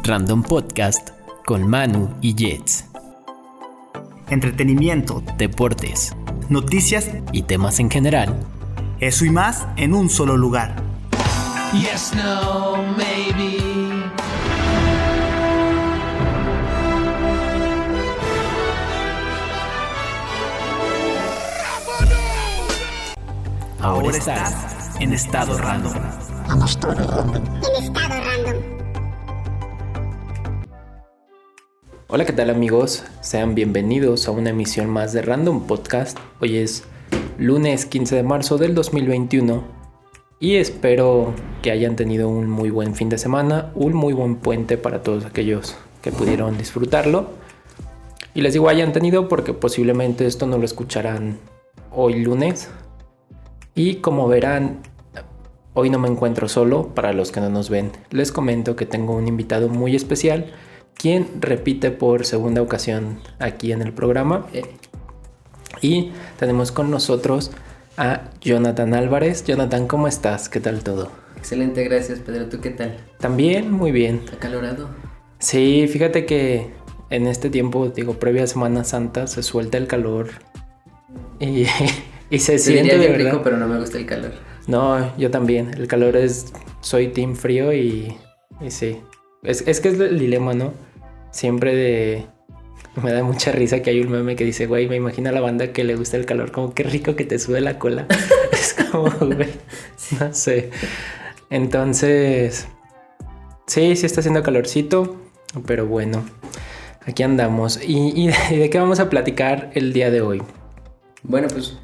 Random Podcast con Manu y Jets. Entretenimiento, Deportes noticias y temas en general. Eso y más en un solo lugar. Yes, no, maybe. Ahora estás en Estado Random. Hola, ¿qué tal amigos? Sean bienvenidos a una emisión más de Random Podcast. Hoy es lunes 15 de marzo del 2021 y espero que hayan tenido un muy buen fin de semana, un muy buen puente para todos aquellos que pudieron disfrutarlo. Y les digo hayan tenido porque posiblemente esto no lo escucharán hoy lunes. Y como verán, hoy no me encuentro solo. Para los que no nos ven, les comento que tengo un invitado muy especial, quien repite por segunda ocasión aquí en el programa. Y tenemos con nosotros a Jonathan Álvarez. Jonathan, ¿cómo estás? ¿Qué tal todo? Excelente, gracias Pedro. ¿Tú qué tal? También, muy bien. ¿Acalorado? Sí, fíjate que en este tiempo, previa a Semana Santa, se suelta el calor y se siente de verdad. Rico, pero no me gusta el calor. No, yo también. El calor soy team frío y sí. Es que es el dilema, ¿no? Me da mucha risa que hay un meme que dice, güey, me imagino a la banda que le gusta el calor, como qué rico que te sube la cola. Es como, güey, no sé. Entonces, sí está haciendo calorcito, pero bueno, aquí andamos. ¿Y de qué vamos a platicar el día de hoy? Bueno, pues,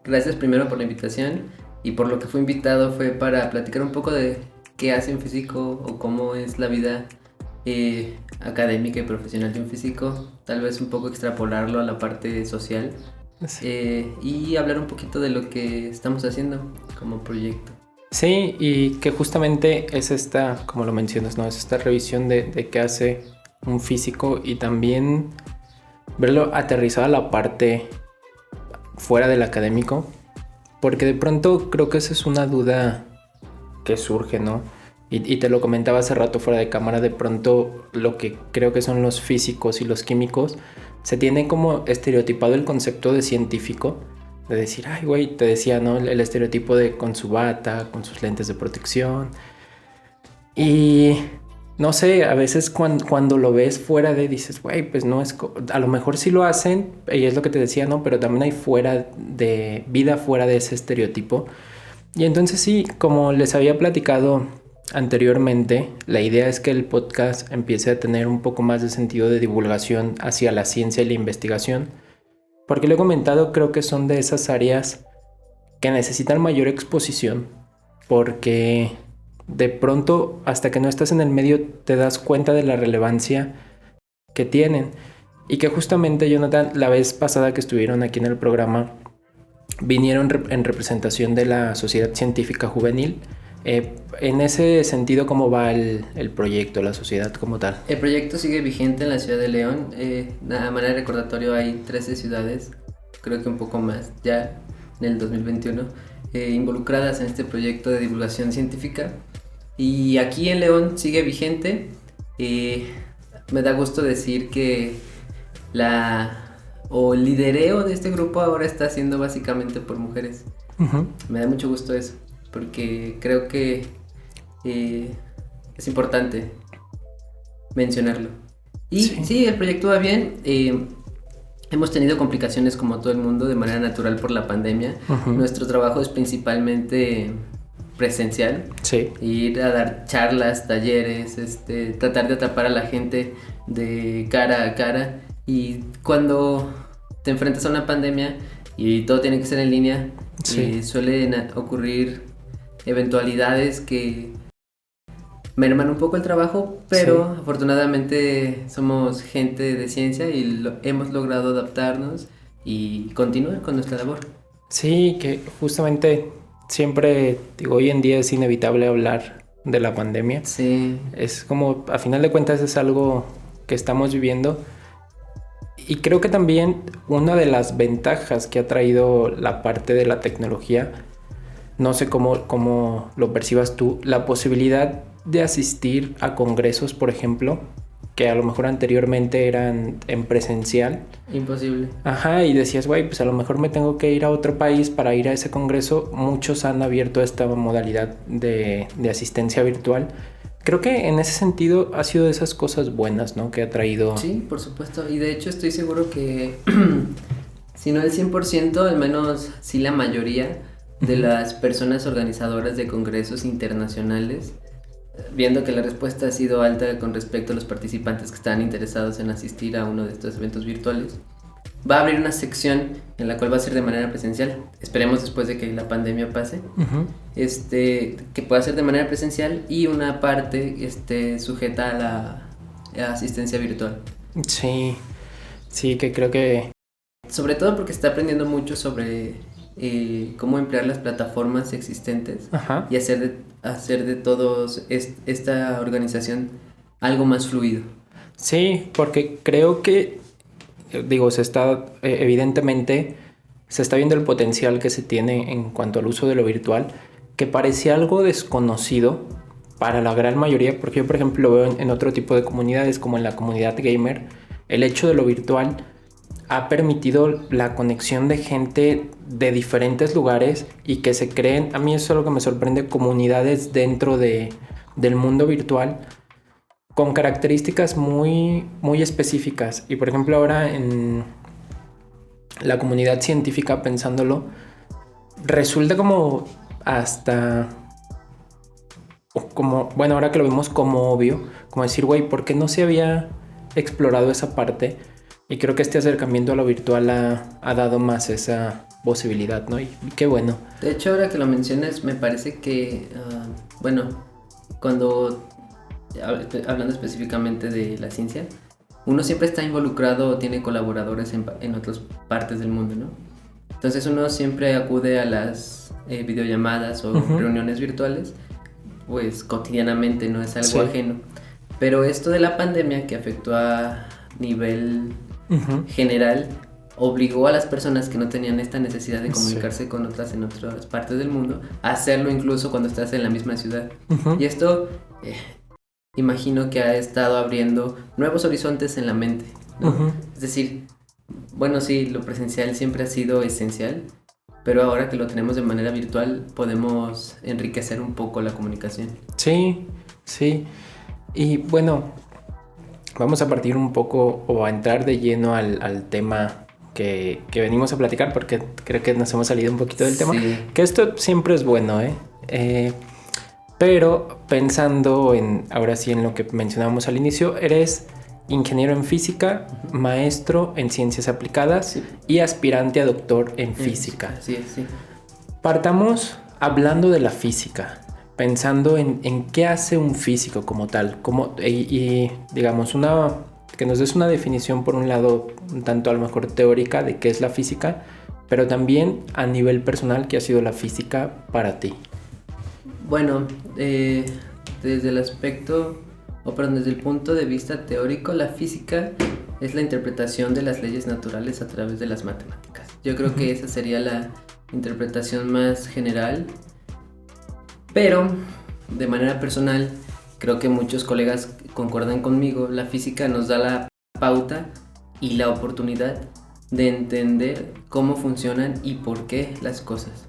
gracias primero por la invitación y por lo que fui invitado fue para platicar un poco de qué hace un físico o cómo es la vida académica y profesional de un físico, tal vez un poco extrapolarlo a la parte social, sí. Y hablar un poquito de lo que estamos haciendo como proyecto. Sí, y que justamente es esta, como lo mencionas, ¿no? Es esta revisión de qué hace un físico y también verlo aterrizado a la parte fuera del académico, porque de pronto creo que esa es una duda que surge, ¿no? Y te lo comentaba hace rato fuera de cámara, de pronto lo que creo que son los físicos y los químicos, se tiene como estereotipado el concepto de científico, de decir, ay güey, te decía, ¿no? El estereotipo de con su bata, con sus lentes de protección. Y no sé, a veces cuando lo ves fuera de, dices, güey, pues no es, a lo mejor sí lo hacen, y es lo que te decía, ¿no? Pero también hay vida fuera de ese estereotipo. Y entonces sí, como les había platicado anteriormente, la idea es que el podcast empiece a tener un poco más de sentido de divulgación hacia la ciencia y la investigación, porque lo he comentado, creo que son de esas áreas que necesitan mayor exposición, porque de pronto hasta que no estás en el medio te das cuenta de la relevancia que tienen, y que justamente Jonathan, la vez pasada que estuvieron aquí en el programa, vinieron en representación de la Sociedad Científica Juvenil. En ese sentido, ¿cómo va el proyecto, la sociedad como tal? El proyecto sigue vigente en la ciudad de León. A manera de recordatorio hay 13 ciudades, creo que un poco más ya en el 2021, involucradas en este proyecto de divulgación científica. Y aquí en León sigue vigente. Me da gusto decir que el lidereo de este grupo ahora está siendo básicamente por mujeres. Uh-huh. Me da mucho gusto eso, porque creo que es importante mencionarlo. Y sí, el proyecto va bien. Hemos tenido complicaciones como todo el mundo de manera natural por la pandemia. Uh-huh. Nuestro trabajo es principalmente presencial. Sí. Ir a dar charlas, talleres, tratar de atrapar a la gente de cara a cara. Y cuando te enfrentas a una pandemia y todo tiene que ser en línea, sí, suelen ocurrir eventualidades que merman un poco el trabajo, pero sí, afortunadamente somos gente de ciencia y hemos logrado adaptarnos y continuar con nuestra labor. Sí, que justamente siempre, hoy en día es inevitable hablar de la pandemia. Sí. Es como, a final de cuentas, es algo que estamos viviendo. Y creo que también una de las ventajas que ha traído la parte de la tecnología, no sé cómo lo percibas tú, la posibilidad de asistir a congresos, por ejemplo, que a lo mejor anteriormente eran en presencial. Imposible. Ajá, y decías, güey, pues a lo mejor me tengo que ir a otro país para ir a ese congreso. Muchos han abierto esta modalidad de asistencia virtual. Creo que en ese sentido ha sido de esas cosas buenas, ¿no? Que ha traído... Sí, por supuesto. Y de hecho estoy seguro que, si no el 100%, al menos sí la mayoría de las personas organizadoras de congresos internacionales, viendo que la respuesta ha sido alta con respecto a los participantes que están interesados en asistir a uno de estos eventos virtuales, va a abrir una sección en la cual va a ser de manera presencial. Esperemos después de que la pandemia pase, que pueda ser de manera presencial, y una parte sujeta a la asistencia virtual. Sí, que creo que... Sobre todo porque está aprendiendo mucho sobre cómo emplear las plataformas existentes. Ajá. Y hacer de todos esta organización algo más fluido. Sí, porque creo que, digo, evidentemente se está viendo el potencial que se tiene en cuanto al uso de lo virtual, que parecía algo desconocido para la gran mayoría, porque yo, por ejemplo, lo veo en otro tipo de comunidades, como en la comunidad gamer. El hecho de lo virtual ha permitido la conexión de gente de diferentes lugares y que se creen, a mí eso es lo que me sorprende, comunidades dentro del mundo virtual con características muy, muy específicas. Y por ejemplo, ahora en la comunidad científica, pensándolo, resulta como hasta... como, bueno, ahora que lo vimos, como obvio, como decir, güey, ¿por qué no se había explorado esa parte? Y creo que este acercamiento a lo virtual ha dado más esa posibilidad, ¿no? Y qué bueno. De hecho, ahora que lo mencionas, me parece que, cuando, hablando específicamente de la ciencia, uno siempre está involucrado o tiene colaboradores en otras partes del mundo, ¿no? Entonces uno siempre acude a las videollamadas o reuniones virtuales, pues cotidianamente, no es algo ajeno. Pero esto de la pandemia, que afectó a nivel general, obligó a las personas que no tenían esta necesidad de comunicarse con otras en otras partes del mundo a hacerlo incluso cuando estás en la misma ciudad. Y esto imagino que ha estado abriendo nuevos horizontes en la mente, ¿no? Es decir, bueno, sí, lo presencial siempre ha sido esencial, pero ahora que lo tenemos de manera virtual podemos enriquecer un poco la comunicación. Sí. Y bueno, vamos a partir un poco o a entrar de lleno al tema que venimos a platicar, porque creo que nos hemos salido un poquito del tema. Que esto siempre es bueno, pero pensando ahora sí en lo que mencionábamos al inicio, eres ingeniero en física, maestro en ciencias aplicadas y aspirante a doctor en física. Sí. Partamos hablando de la física, pensando en qué hace un físico como tal, y digamos que nos des una definición, por un lado un tanto a lo mejor teórica de qué es la física, pero también a nivel personal, qué ha sido la física para ti. Bueno, desde el punto de vista teórico, la física es la interpretación de las leyes naturales a través de las matemáticas. Yo creo que esa sería la interpretación más general, pero de manera personal, creo que muchos colegas concuerdan conmigo, la física nos da la pauta y la oportunidad de entender cómo funcionan y por qué las cosas.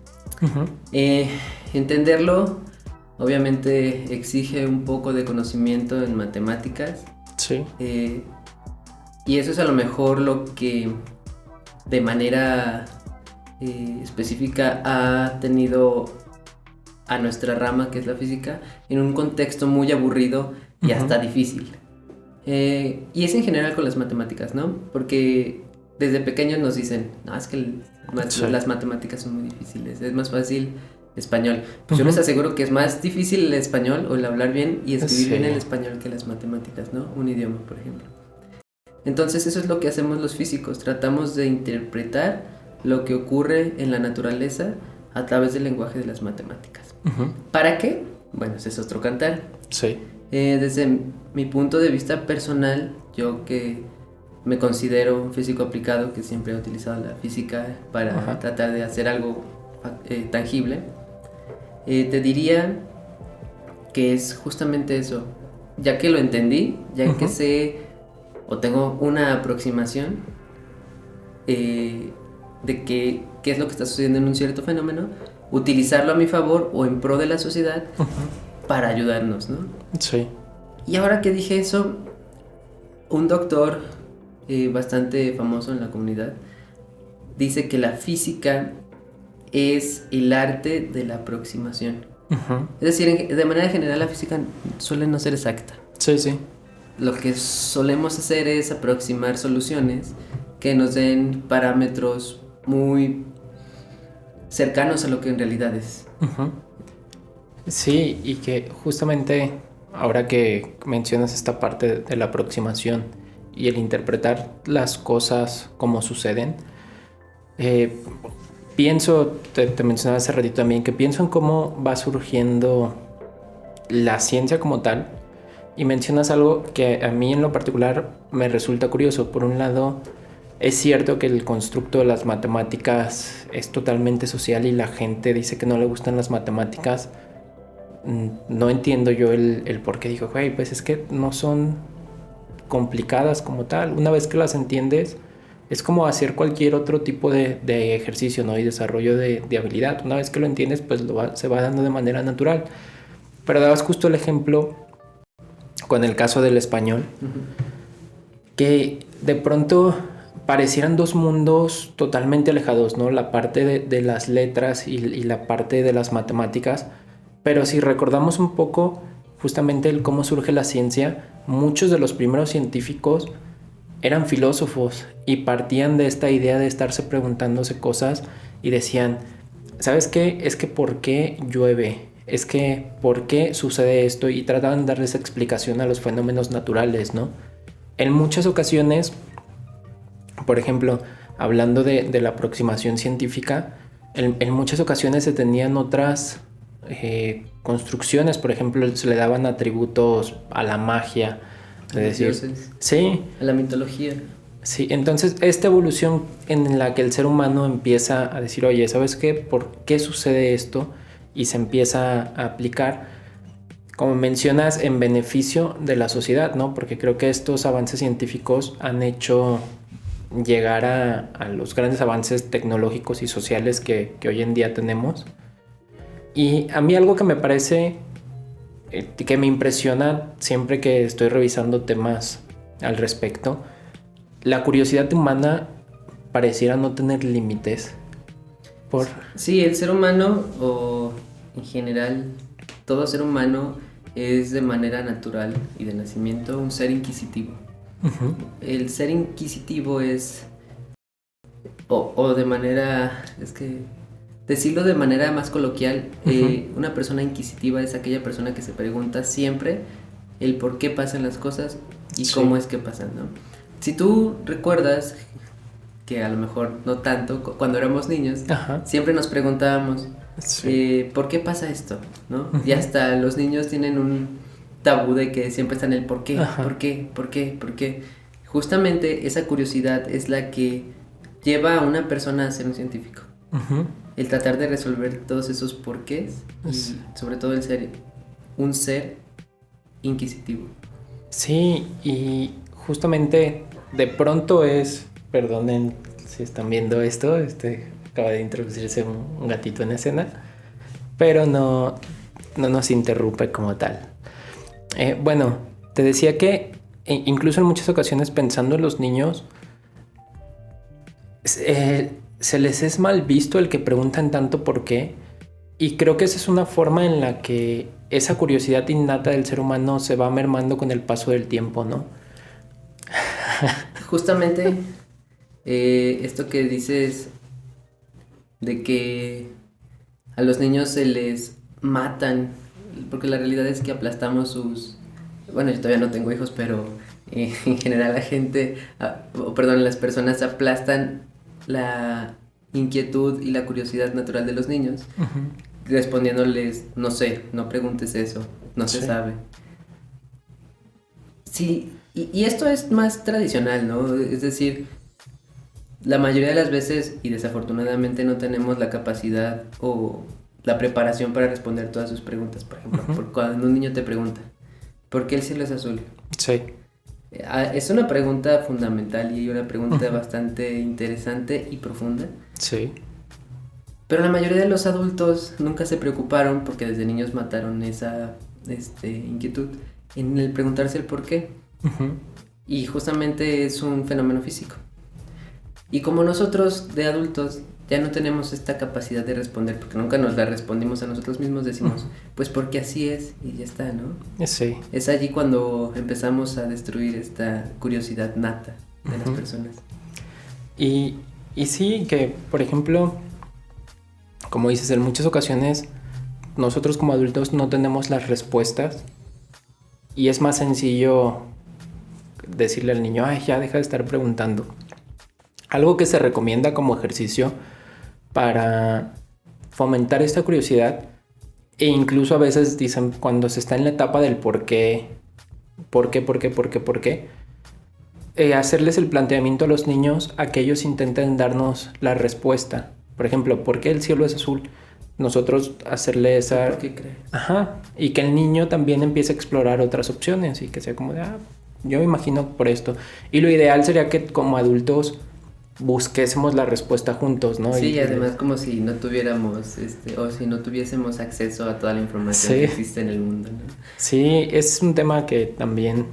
Entenderlo obviamente exige un poco de conocimiento en matemáticas. Sí. Y eso es a lo mejor lo que de manera específica ha tenido a nuestra rama, que es la física, en un contexto muy aburrido y hasta difícil. Y es en general con las matemáticas, ¿no? Porque desde pequeños nos dicen, no, es que las matemáticas son muy difíciles, es más fácil español. Pues yo les aseguro que es más difícil el español o el hablar bien y escribir bien el español que las matemáticas, ¿no? Un idioma, por ejemplo. Entonces eso es lo que hacemos los físicos, tratamos de interpretar lo que ocurre en la naturaleza a través del lenguaje de las matemáticas. ¿Para qué? Bueno, ese es otro cantar. Sí. Desde mi punto de vista personal, yo que me considero un físico aplicado, que siempre he utilizado la física para tratar de hacer algo tangible, te diría que es justamente eso. Ya que lo entendí, ya que sé o tengo una aproximación de qué es lo que está sucediendo en un cierto fenómeno, utilizarlo a mi favor o en pro de la sociedad para ayudarnos, ¿no? Sí. Y ahora que dije eso, un doctor bastante famoso en la comunidad dice que la física es el arte de la aproximación. Es decir, de manera general la física suele no ser exacta. Sí, sí. Lo que solemos hacer es aproximar soluciones que nos den parámetros muy cercanos a lo que en realidad es. Sí, y que justamente ahora que mencionas esta parte de la aproximación y el interpretar las cosas como suceden, pienso, te mencionaba hace ratito también, que pienso en cómo va surgiendo la ciencia como tal, y mencionas algo que a mí en lo particular me resulta curioso. Por un lado, es cierto que el constructo de las matemáticas es totalmente social y la gente dice que no le gustan las matemáticas. No entiendo yo el por qué. Digo, güey, pues es que no son complicadas como tal. Una vez que las entiendes, es como hacer cualquier otro tipo de ejercicio, ¿no? Y desarrollo de habilidad. Una vez que lo entiendes, pues se va dando de manera natural. Pero dabas justo el ejemplo con el caso del español, que de pronto parecieran dos mundos totalmente alejados, ¿no? La parte de las letras y la parte de las matemáticas. Pero si recordamos un poco justamente el cómo surge la ciencia, muchos de los primeros científicos eran filósofos y partían de esta idea de estarse preguntándose cosas y decían, ¿sabes qué? Es que ¿por qué llueve? Es que ¿por qué sucede esto? Y trataban de darles explicación a los fenómenos naturales, ¿no? En muchas ocasiones, por ejemplo, hablando de la aproximación científica, en muchas ocasiones se tenían otras construcciones. Por ejemplo, se le daban atributos a la magia, es decir, dioses, sí, a la mitología. sí. Entonces esta evolución en la que el ser humano empieza a decir, oye, ¿sabes qué? ¿Por qué sucede esto? Y se empieza a aplicar, como mencionas, en beneficio de la sociedad, ¿no? Porque creo que estos avances científicos han hecho llegar a los grandes avances tecnológicos y sociales que hoy en día tenemos. Y a mí algo que me parece, que me impresiona siempre que estoy revisando temas al respecto, la curiosidad humana pareciera no tener límites. Sí, el ser humano, o en general todo ser humano, es de manera natural y de nacimiento un ser inquisitivo. El ser inquisitivo es, o de manera, es que decirlo de manera más coloquial, una persona inquisitiva es aquella persona que se pregunta siempre el por qué pasan las cosas y cómo es que pasan, ¿no? Si tú recuerdas, que a lo mejor no tanto, cuando éramos niños, siempre nos preguntábamos, ¿por qué pasa esto? ¿No? Y hasta los niños tienen un tabú de que siempre están el por qué, por qué, por qué, por qué. Justamente esa curiosidad es la que lleva a una persona a ser un científico. El tratar de resolver todos esos porqués y sobre todo el ser un ser inquisitivo. Sí, y justamente de pronto es, perdonen si están viendo esto, acaba de introducirse un gatito en escena, pero no nos interrumpe como tal. Bueno, te decía que incluso en muchas ocasiones, pensando en los niños, se les es mal visto el que preguntan tanto por qué, y creo que esa es una forma en la que esa curiosidad innata del ser humano se va mermando con el paso del tiempo, ¿no? Justamente esto que dices de que a los niños se les matan, porque la realidad es que aplastamos sus... Bueno, yo todavía no tengo hijos, pero en general las personas aplastan la inquietud y la curiosidad natural de los niños, respondiéndoles, no sé, no preguntes eso, no se sabe. Sí, y esto es más tradicional, ¿no? Es decir, la mayoría de las veces, y desafortunadamente no tenemos la capacidad o la preparación para responder todas sus preguntas. Por ejemplo, cuando un niño te pregunta, ¿por qué el cielo es azul? Sí. Es una pregunta fundamental y una pregunta bastante interesante y profunda. Sí. Pero la mayoría de los adultos nunca se preocuparon, porque desde niños mataron esa inquietud en el preguntarse el por qué. Y justamente es un fenómeno físico. Y como nosotros de adultos ya no tenemos esta capacidad de responder, porque nunca nos la respondimos a nosotros mismos, decimos, pues porque así es y ya está, ¿no? Sí. Es allí cuando empezamos a destruir esta curiosidad nata de las personas. Y sí, que por ejemplo, como dices, en muchas ocasiones nosotros como adultos no tenemos las respuestas y es más sencillo decirle al niño, ay, ya deja de estar preguntando. Algo que se recomienda como ejercicio para fomentar esta curiosidad, e incluso a veces dicen cuando se está en la etapa del por qué, hacerles el planteamiento a los niños a que ellos intenten darnos la respuesta. Por ejemplo, ¿por qué el cielo es azul? Nosotros hacerle esa... ¿Por qué crees? Ajá, y que el niño también empiece a explorar otras opciones y que sea como de, yo me imagino por esto. Y lo ideal sería que como adultos busquésemos la respuesta juntos, ¿no? Sí, y además como si no tuviéramos, o si no tuviésemos acceso a toda la información que existe en el mundo, ¿no? Sí, es un tema que también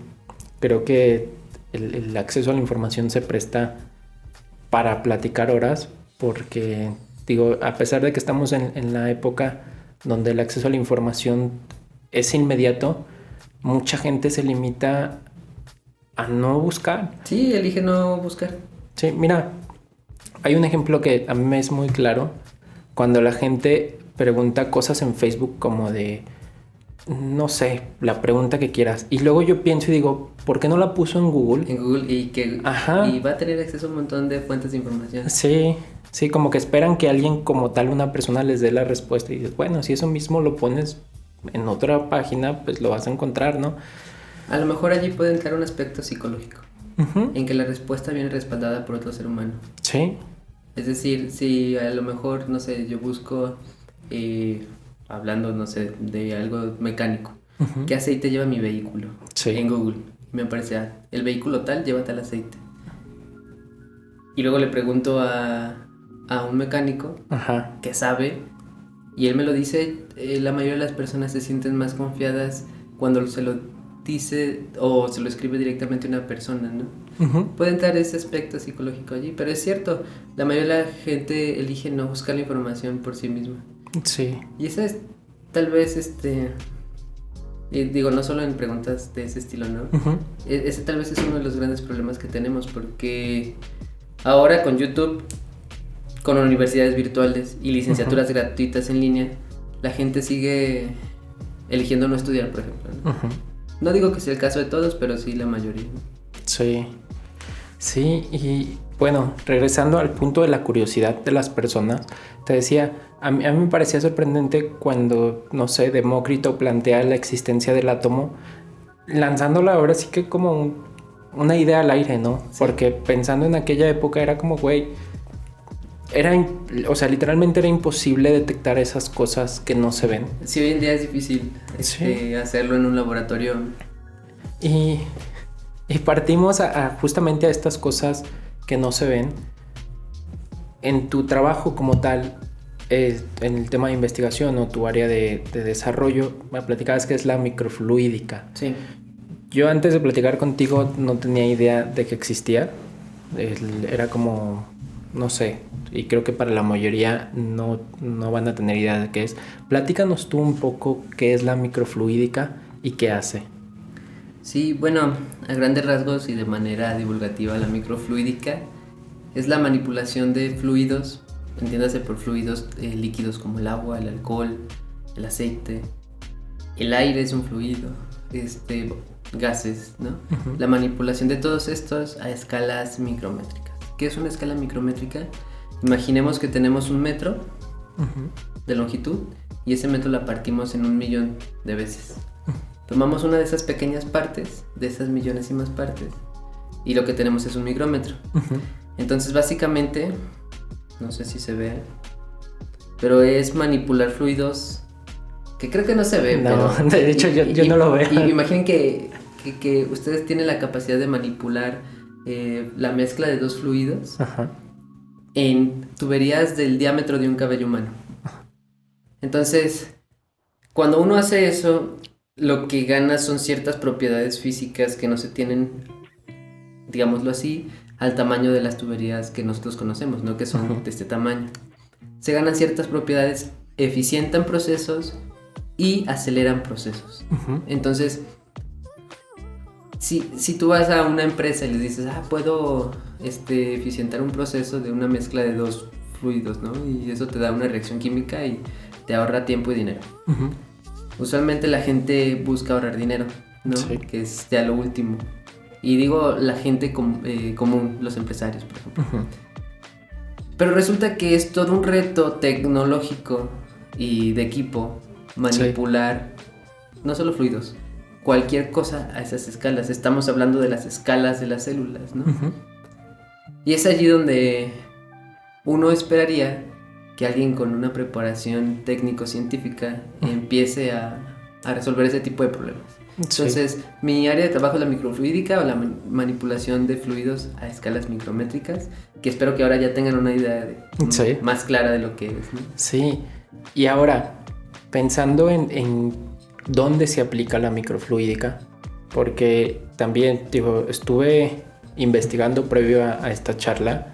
creo que el acceso a la información se presta para platicar horas, porque, digo, a pesar de que estamos en la época donde el acceso a la información es inmediato, mucha gente se limita a no buscar. Sí, elige no buscar. Sí, mira, hay un ejemplo que a mí me es muy claro. Cuando la gente pregunta cosas en Facebook como de, no sé, la pregunta que quieras. Y luego yo pienso y digo, ¿por qué no la puso en Google? En Google y va a tener acceso a un montón de fuentes de información. Sí, como que esperan que alguien como tal, una persona les dé la respuesta. Y dices, bueno, si eso mismo lo pones en otra página, pues lo vas a encontrar, ¿no? A lo mejor allí puede entrar un aspecto psicológico, en que la respuesta viene respaldada por otro ser humano. Sí. Es decir, si a lo mejor, no sé, yo busco, hablando, no sé, de algo mecánico, ¿qué aceite lleva mi vehículo? Sí. En Google me aparece, el vehículo tal lleva tal aceite. Y luego le pregunto a un mecánico que sabe, y él me lo dice. La mayoría de las personas se sienten más confiadas cuando se lo dice o se lo escribe directamente a una persona, ¿no? Puede entrar ese aspecto psicológico allí, pero es cierto, la mayoría de la gente elige no buscar la información por sí misma. Sí. Y esa es tal vez, digo, no solo en preguntas de ese estilo, ¿no? Ese tal vez es uno de los grandes problemas que tenemos, porque ahora con YouTube, con universidades virtuales y licenciaturas gratuitas en línea, la gente sigue eligiendo no estudiar, por ejemplo, ¿no? No digo que sea el caso de todos, pero sí la mayoría. Sí, y bueno, regresando al punto de la curiosidad de las personas, te decía, a mí me parecía sorprendente cuando, no sé, Demócrito plantea la existencia del átomo, lanzándola ahora sí que como una idea al aire, ¿no? Sí. Porque pensando en aquella época era como, güey, literalmente era imposible detectar esas cosas que no se ven. Sí, hoy en día es difícil hacerlo en un laboratorio. Y partimos justamente a estas cosas que no se ven. En tu trabajo como tal, en el tema de investigación o tu área de desarrollo, me platicabas que es la microfluídica. Sí. Yo antes de platicar contigo no tenía idea de que existía. Era como, no sé, y creo que para la mayoría no van a tener idea de qué es. Platícanos tú un poco qué es la microfluídica y qué hace. Sí, bueno, a grandes rasgos y de manera divulgativa, la microfluídica es la manipulación de fluidos, entiéndase por fluidos líquidos como el agua, el alcohol, el aceite, el aire es un fluido, gases, ¿no? La manipulación de todos estos a escalas micrométricas. ¿Qué es una escala micrométrica? Imaginemos que tenemos un metro de longitud y ese metro la partimos en 1.000.000 de veces. Tomamos una de esas pequeñas partes, de esas millonésimas partes, y lo que tenemos es un micrómetro. Entonces básicamente, no sé si se ve, pero es manipular fluidos que creo que no se ve. No, pero, de hecho yo no lo veo. Y imaginen que ustedes tienen la capacidad de manipular la mezcla de dos fluidos Ajá. en tuberías del diámetro de un cabello humano. Entonces, cuando uno hace eso, lo que gana son ciertas propiedades físicas que no se tienen, digámoslo así, al tamaño de las tuberías que nosotros conocemos, ¿no? Que son de este tamaño. Se ganan ciertas propiedades, eficientan procesos y aceleran procesos. Entonces, si tú vas a una empresa y les dices, puedo eficientar un proceso de una mezcla de dos fluidos, ¿no? Y eso te da una reacción química y te ahorra tiempo y dinero. Usualmente la gente busca ahorrar dinero, ¿no? Sí. Que es ya lo último. Y digo la gente común, los empresarios, por ejemplo. Pero resulta que es todo un reto tecnológico y de equipo manipular no solo fluidos, cualquier cosa a esas escalas. Estamos hablando de las escalas de las células, ¿no? Y es allí donde uno esperaría que alguien con una preparación técnico-científica empiece a resolver ese tipo de problemas. Entonces, mi área de trabajo es la microfluídica o la manipulación de fluidos a escalas micrométricas, que espero que ahora ya tengan una idea más clara de lo que es, ¿no? Sí, y ahora, pensando en dónde se aplica la microfluídica, porque también, estuve investigando previo a esta charla,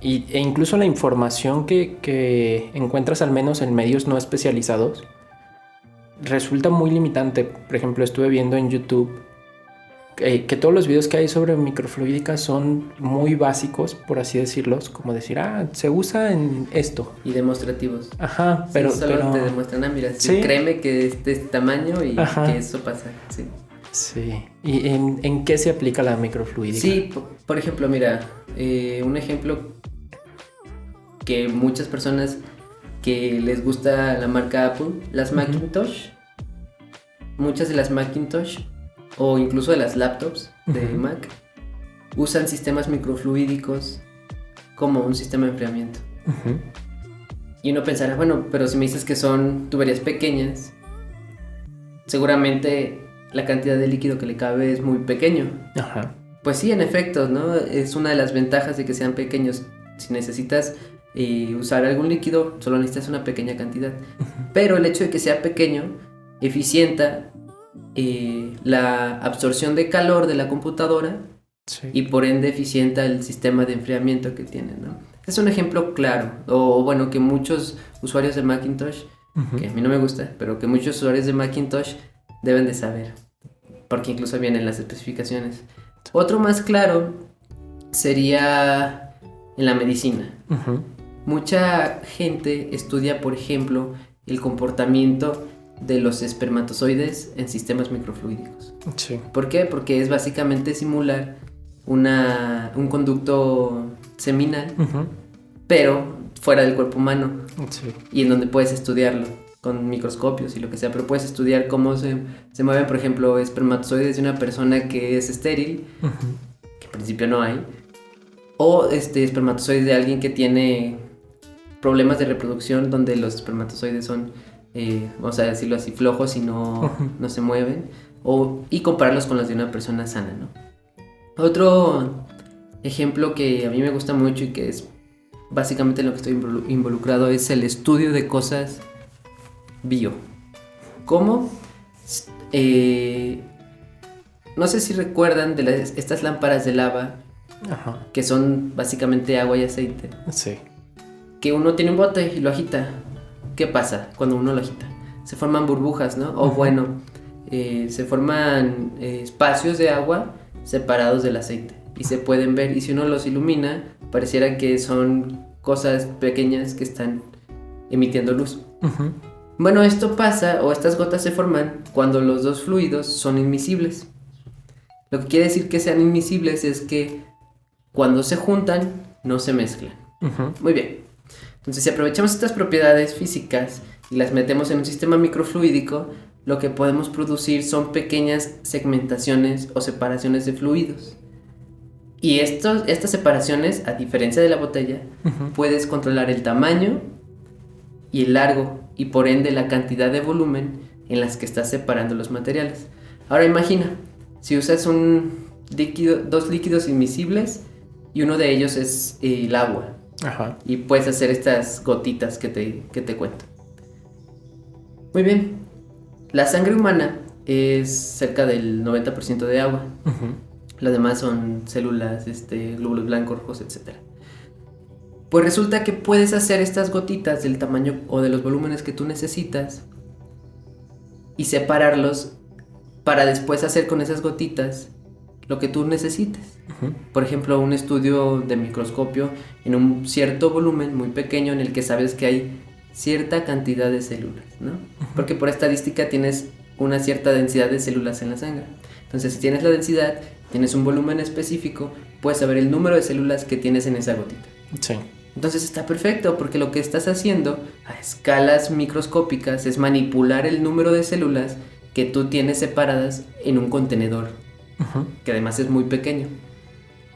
e incluso la información que encuentras al menos en medios no especializados resulta muy limitante. Por ejemplo, estuve viendo en YouTube que todos los videos que hay sobre microfluídica son muy básicos, por así decirlos, como decir, se usa en esto. Y demostrativos. Ajá, pero... Sí, solo te demuestran, mira, sí, créeme que es de este tamaño y que eso pasa, sí. Sí, ¿y en qué se aplica la microfluídica? Sí, por ejemplo, mira, un ejemplo que muchas personas que les gusta la marca Apple, las Macintosh, muchas de las Macintosh o incluso de las laptops de Mac usan sistemas microfluídicos como un sistema de enfriamiento. Y uno pensará, bueno, pero si me dices que son tuberías pequeñas, seguramente la cantidad de líquido que le cabe es muy pequeño. Pues sí, en efecto, ¿no? Es una de las ventajas de que sean pequeños. Si necesitas usar algún líquido, solo necesitas una pequeña cantidad. Pero el hecho de que sea pequeño eficienta la absorción de calor de la computadora y por ende eficienta el sistema de enfriamiento que tiene, ¿no? Es un ejemplo claro, o bueno, que muchos usuarios de Macintosh, que a mí no me gusta, pero que muchos usuarios de Macintosh deben de saber, porque incluso vienen las especificaciones. Otro más claro sería en la medicina. Mucha gente estudia, por ejemplo, el comportamiento de los espermatozoides en sistemas microfluídicos. ¿Por qué? Porque es básicamente simular un conducto seminal, pero fuera del cuerpo humano, y en donde puedes estudiarlo con microscopios y lo que sea, pero puedes estudiar cómo se mueven, por ejemplo, espermatozoides de una persona que es estéril, que en principio no hay, o espermatozoides de alguien que tiene problemas de reproducción donde los espermatozoides son, vamos a decirlo así, flojos y no se mueven, y compararlos con los de una persona sana, ¿no? Otro ejemplo que a mí me gusta mucho y que es básicamente en lo que estoy involucrado es el estudio de cosas bio. ¿Cómo? No sé si recuerdan de estas lámparas de lava, que son básicamente agua y aceite. Que uno tiene un bote y lo agita. ¿Qué pasa cuando uno lo agita? Se forman burbujas, ¿no? O bueno, se forman espacios de agua separados del aceite y se pueden ver, y si uno los ilumina pareciera que son cosas pequeñas que están emitiendo luz. Bueno, esto pasa, o estas gotas se forman cuando los dos fluidos son inmiscibles. Lo que quiere decir que sean inmiscibles es que cuando se juntan no se mezclan. Muy bien. Entonces, si aprovechamos estas propiedades físicas y las metemos en un sistema microfluídico, lo que podemos producir son pequeñas segmentaciones o separaciones de fluidos. Y estas separaciones, a diferencia de la botella, puedes controlar el tamaño y el largo, y por ende la cantidad de volumen en las que estás separando los materiales. Ahora imagina, si usas dos líquidos invisibles y uno de ellos es el agua. Ajá. Y puedes hacer estas gotitas que te cuento. Muy bien. La sangre humana es cerca del 90% de agua. Uh-huh. Lo demás son células, glóbulos blancos, rojos, etc. Pues resulta que puedes hacer estas gotitas del tamaño o de los volúmenes que tú necesitas y separarlos para después hacer con esas gotitas lo que tú necesites. Uh-huh. Por ejemplo, un estudio de microscopio en un cierto volumen muy pequeño en el que sabes que hay cierta cantidad de células, ¿no? Uh-huh. Porque por estadística tienes una cierta densidad de células en la sangre. Entonces, si tienes la densidad, tienes un volumen específico, puedes saber el número de células que tienes en esa gotita. Sí. Entonces está perfecto, porque lo que estás haciendo a escalas microscópicas es manipular el número de células que tú tienes separadas en un contenedor, uh-huh, que además es muy pequeño,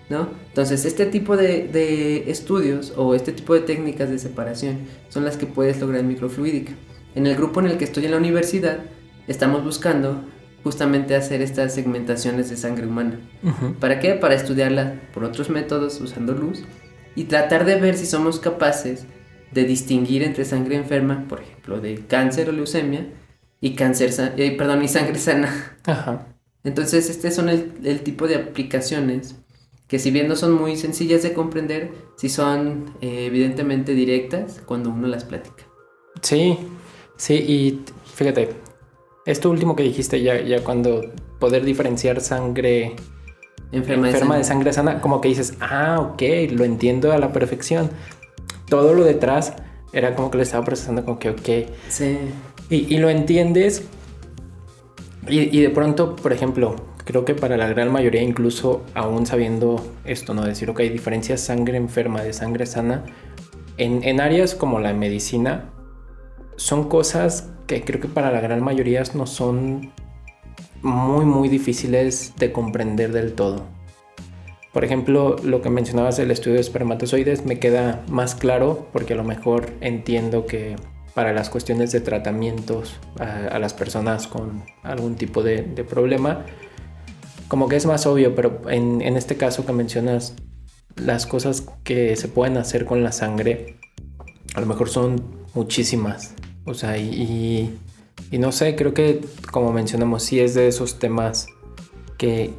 ¿no? Entonces este tipo de estudios o este tipo de técnicas de separación son las que puedes lograr en microfluídica. En el grupo en el que estoy en la universidad estamos buscando justamente hacer estas segmentaciones de sangre humana. Uh-huh. ¿Para qué? Para estudiarla por otros métodos usando luz y tratar de ver si somos capaces de distinguir entre sangre enferma, por ejemplo, de cáncer o leucemia, y sangre sana. Ajá. Entonces, son el tipo de aplicaciones que, si bien no son muy sencillas de comprender, sí son evidentemente directas cuando uno las platica. Sí, y fíjate, esto último que dijiste ya cuando poder diferenciar sangre enferma de sangre sana, como que dices, ok, lo entiendo a la perfección. Todo lo detrás era como que lo estaba procesando como que ok. Sí. Y lo entiendes y de pronto, por ejemplo, creo que para la gran mayoría, incluso aún sabiendo esto, ¿no? Decir, ok, diferencias sangre enferma de sangre sana, en áreas como la medicina, son cosas que creo que para la gran mayoría no son muy, muy difíciles de comprender del todo. Por ejemplo, lo que mencionabas del estudio de espermatozoides me queda más claro porque a lo mejor entiendo que para las cuestiones de tratamientos a las personas con algún tipo de problema, como que es más obvio, pero en este caso que mencionas, las cosas que se pueden hacer con la sangre a lo mejor son muchísimas. O sea, y no sé, creo que como mencionamos, sí es de esos temas que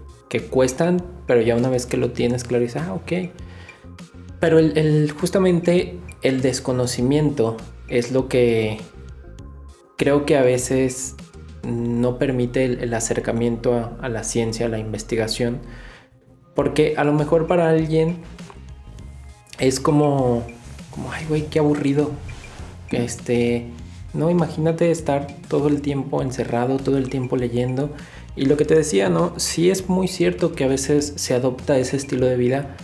cuestan, pero ya una vez que lo tienes claro dices, ok. Pero justamente el desconocimiento es lo que creo que a veces no permite el acercamiento a la ciencia, a la investigación, porque a lo mejor para alguien es como ay güey, qué aburrido. No, imagínate estar todo el tiempo encerrado, todo el tiempo leyendo. Y lo que te decía, ¿no? Sí es muy cierto que a veces se adopta ese estilo de vida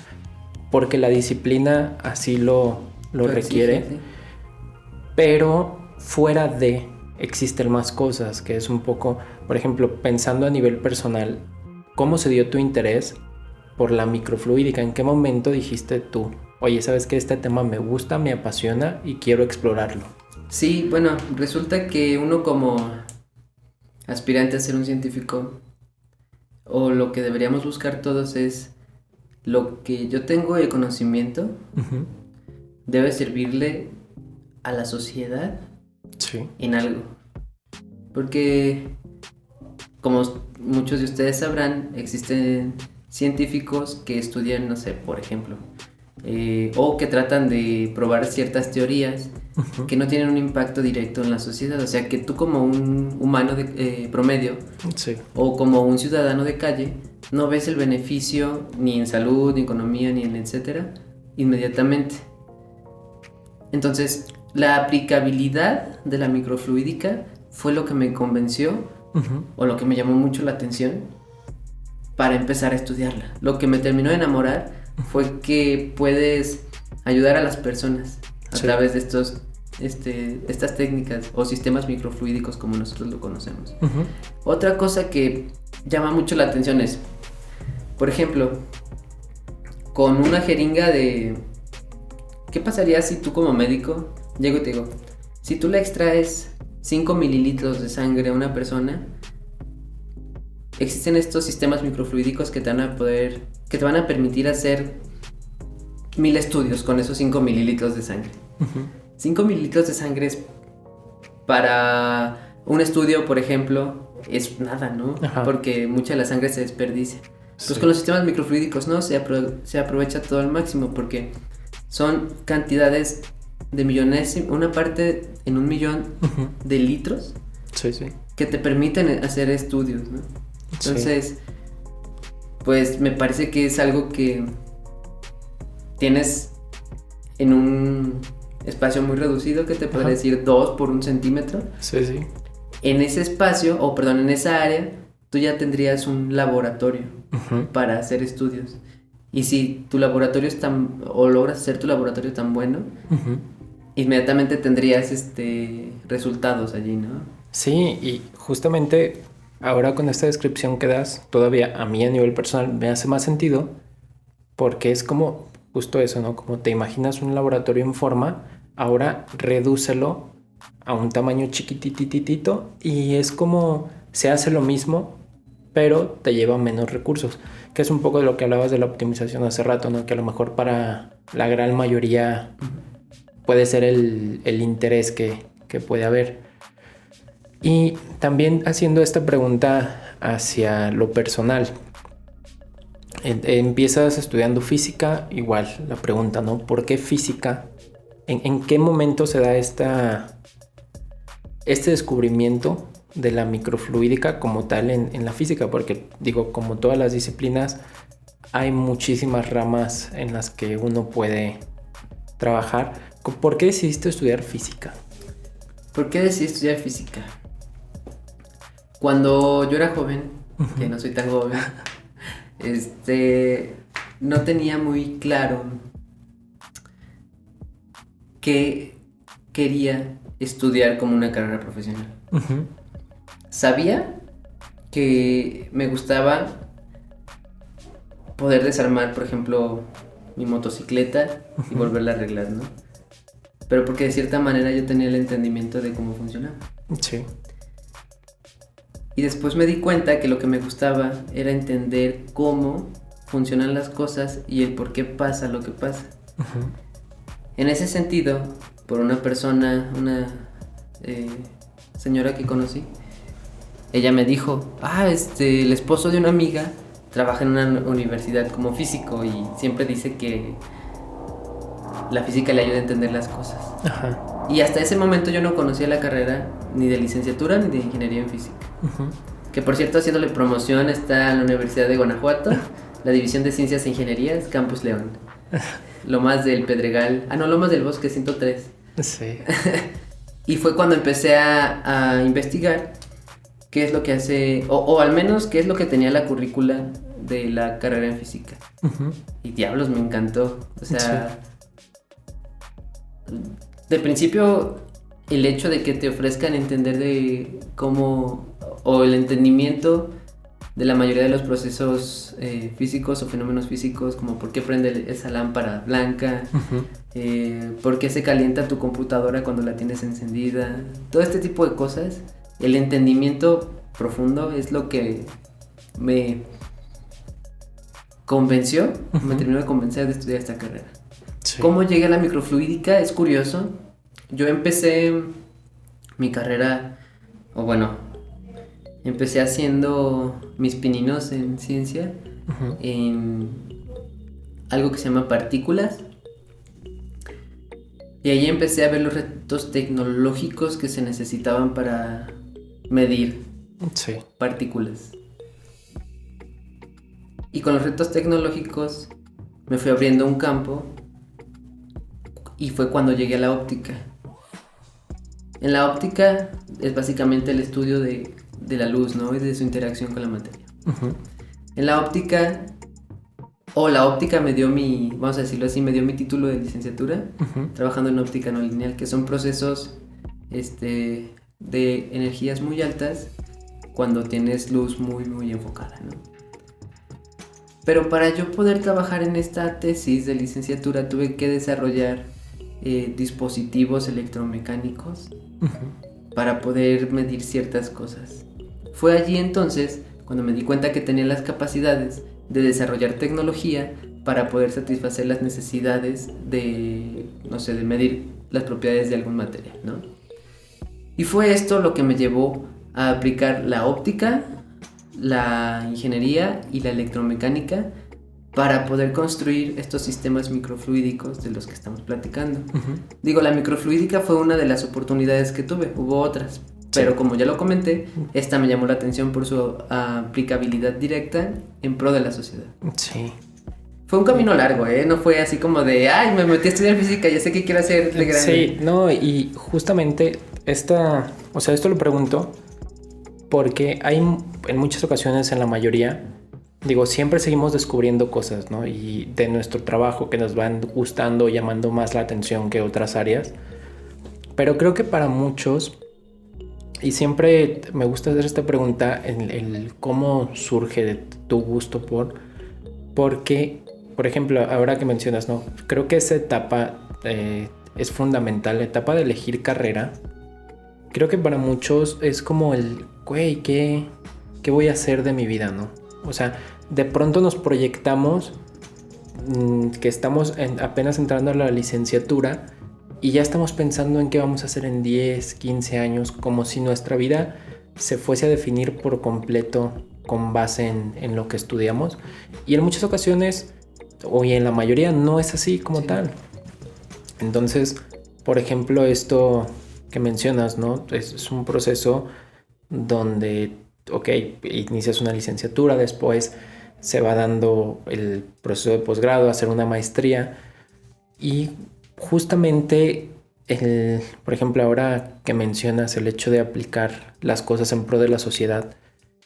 porque la disciplina así lo requiere. Sí. Pero fuera de existen más cosas, que es un poco, por ejemplo, pensando a nivel personal, ¿cómo se dio tu interés por la microfluídica? ¿En qué momento dijiste tú, oye, sabes que este tema me gusta, me apasiona y quiero explorarlo? Sí, bueno, resulta que uno como aspirante a ser un científico, o lo que deberíamos buscar todos es lo que yo tengo de conocimiento, uh-huh, debe servirle a la sociedad, sí, en algo. Porque, como muchos de ustedes sabrán, existen científicos que estudian, no sé, por ejemplo, o que tratan de probar ciertas teorías, uh-huh, que no tienen un impacto directo en la sociedad. O sea, que tú como un humano de promedio, sí, o como un ciudadano de calle, no ves el beneficio ni en salud, ni en economía, ni en etcétera, inmediatamente. Entonces, la aplicabilidad de la microfluídica fue lo que me convenció, uh-huh, o lo que me llamó mucho la atención para empezar a estudiarla. Lo que me terminó de enamorar fue que puedes ayudar a las personas a través de estas técnicas o sistemas microfluídicos como nosotros lo conocemos. Uh-huh. Otra cosa que llama mucho la atención es, por ejemplo, con una jeringa de... ¿Qué pasaría si tú como médico llego y te digo, si tú le extraes 5 mililitros de sangre a una persona, existen estos sistemas microfluídicos que te van a permitir hacer 1000 estudios con esos 5 mililitros de sangre. 5 mililitros de sangre es para un estudio, por ejemplo, es nada, ¿no? Porque mucha de la sangre se desperdicia. Entonces con los sistemas microfluídicos no se aprovecha todo al máximo, porque son cantidades de millones, una parte en 1 millón de litros que te permiten hacer estudios, ¿no? Entonces, pues me parece que es algo que tienes en un espacio muy reducido, que te puede decir 2 por 1 centímetro. En ese espacio, en esa área, tú ya tendrías un laboratorio para hacer estudios. Y si tu laboratorio es logras hacer tu laboratorio tan bueno, inmediatamente tendrías resultados allí, ¿no? Sí, y justamente ahora con esta descripción que das, todavía a mí a nivel personal me hace más sentido, porque es como justo eso, ¿no? Como te imaginas un laboratorio en forma, ahora redúcelo a un tamaño chiquitititito y es como se hace lo mismo, pero te lleva menos recursos, que es un poco de lo que hablabas de la optimización hace rato, ¿no? Que a lo mejor para la gran mayoría puede ser el interés que puede haber. Y también haciendo esta pregunta hacia lo personal, empiezas estudiando física, igual la pregunta, ¿no? ¿Por qué física? ¿En qué momento se da este descubrimiento de la microfluídica como tal en la física? Porque digo, como todas las disciplinas, hay muchísimas ramas en las que uno puede trabajar. ¿Por qué decidiste estudiar física? ¿Por qué decidí estudiar física? Cuando yo era joven, que no soy tan joven, no tenía muy claro qué quería estudiar como una carrera profesional. Sabía que me gustaba poder desarmar, por ejemplo, mi motocicleta y volverla a arreglar, ¿no? Pero porque de cierta manera yo tenía el entendimiento de cómo funcionaba. Sí. Y después me di cuenta que lo que me gustaba era entender cómo funcionan las cosas y el por qué pasa lo que pasa. En ese sentido, por una persona, una señora que conocí, ella me dijo, el esposo de una amiga trabaja en una universidad como físico y siempre dice que la física le ayuda a entender las cosas. Y hasta ese momento yo no conocía la carrera ni de licenciatura ni de ingeniería en física. Que por cierto, haciéndole promoción, está en la Universidad de Guanajuato, la División de Ciencias e Ingenierías, Campus León. Lomas del Pedregal, Lomas del Bosque 103. Sí. Y fue cuando empecé a investigar qué es lo que hace, o al menos qué es lo que tenía la currícula de la carrera en física. Y diablos, me encantó. O sea, de principio, el hecho de que te ofrezcan entender de cómo, o el entendimiento de la mayoría de los procesos físicos o fenómenos físicos, como por qué prende esa lámpara blanca, por qué se calienta tu computadora cuando la tienes encendida, todo este tipo de cosas, el entendimiento profundo es lo que me convenció, me terminó de convencer de estudiar esta carrera. Sí. ¿Cómo llegué a la microfluídica? Es curioso. Yo empecé mi carrera, empecé haciendo mis pininos en ciencia, en algo que se llama partículas. Y ahí empecé a ver los retos tecnológicos que se necesitaban para medir partículas. Y con los retos tecnológicos me fui abriendo un campo y fue cuando llegué a la óptica. En la óptica es básicamente el estudio de la luz, ¿no? Y de su interacción con la materia. En la óptica, la óptica me dio vamos a decirlo así, me dio mi título de licenciatura, trabajando en óptica no lineal, que son procesos de energías muy altas cuando tienes luz muy, muy enfocada, ¿no? Pero para yo poder trabajar en esta tesis de licenciatura tuve que desarrollar dispositivos electromecánicos para poder medir ciertas cosas. Fue allí entonces cuando me di cuenta que tenía las capacidades de desarrollar tecnología para poder satisfacer las necesidades de, no sé, de medir las propiedades de algún material, ¿no? Y fue esto lo que me llevó a aplicar la óptica, la ingeniería y la electromecánica para poder construir estos sistemas microfluídicos de los que estamos platicando. Digo, la microfluídica fue una de las oportunidades que tuve, hubo otras, pero como ya lo comenté, esta me llamó la atención por su aplicabilidad directa en pro de la sociedad. Sí. Fue un camino largo, no fue así como de, ay, me metí a estudiar física, ya sé qué quiero hacer de grande. Sí, no, y justamente esto lo pregunto porque hay en muchas ocasiones, en la mayoría, digo, siempre seguimos descubriendo cosas, ¿no? Y de nuestro trabajo que nos van gustando, llamando más la atención que otras áreas. Pero creo que para muchos, y siempre me gusta hacer esta pregunta, el cómo surge de tu gusto porque, por ejemplo, ahora que mencionas, ¿no? Creo que esa etapa es fundamental, la etapa de elegir carrera. Creo que para muchos es como güey, ¿qué voy a hacer de mi vida, no? O sea, de pronto nos proyectamos que estamos apenas entrando a la licenciatura y ya estamos pensando en qué vamos a hacer en 10, 15 años, como si nuestra vida se fuese a definir por completo con base en lo que estudiamos. Y en muchas ocasiones, o en la mayoría, no es así como tal. Entonces, por ejemplo, esto que mencionas, ¿no? Es un proceso donde, ok, inicias una licenciatura, después se va dando el proceso de posgrado, hacer una maestría y justamente, por ejemplo, ahora que mencionas el hecho de aplicar las cosas en pro de la sociedad,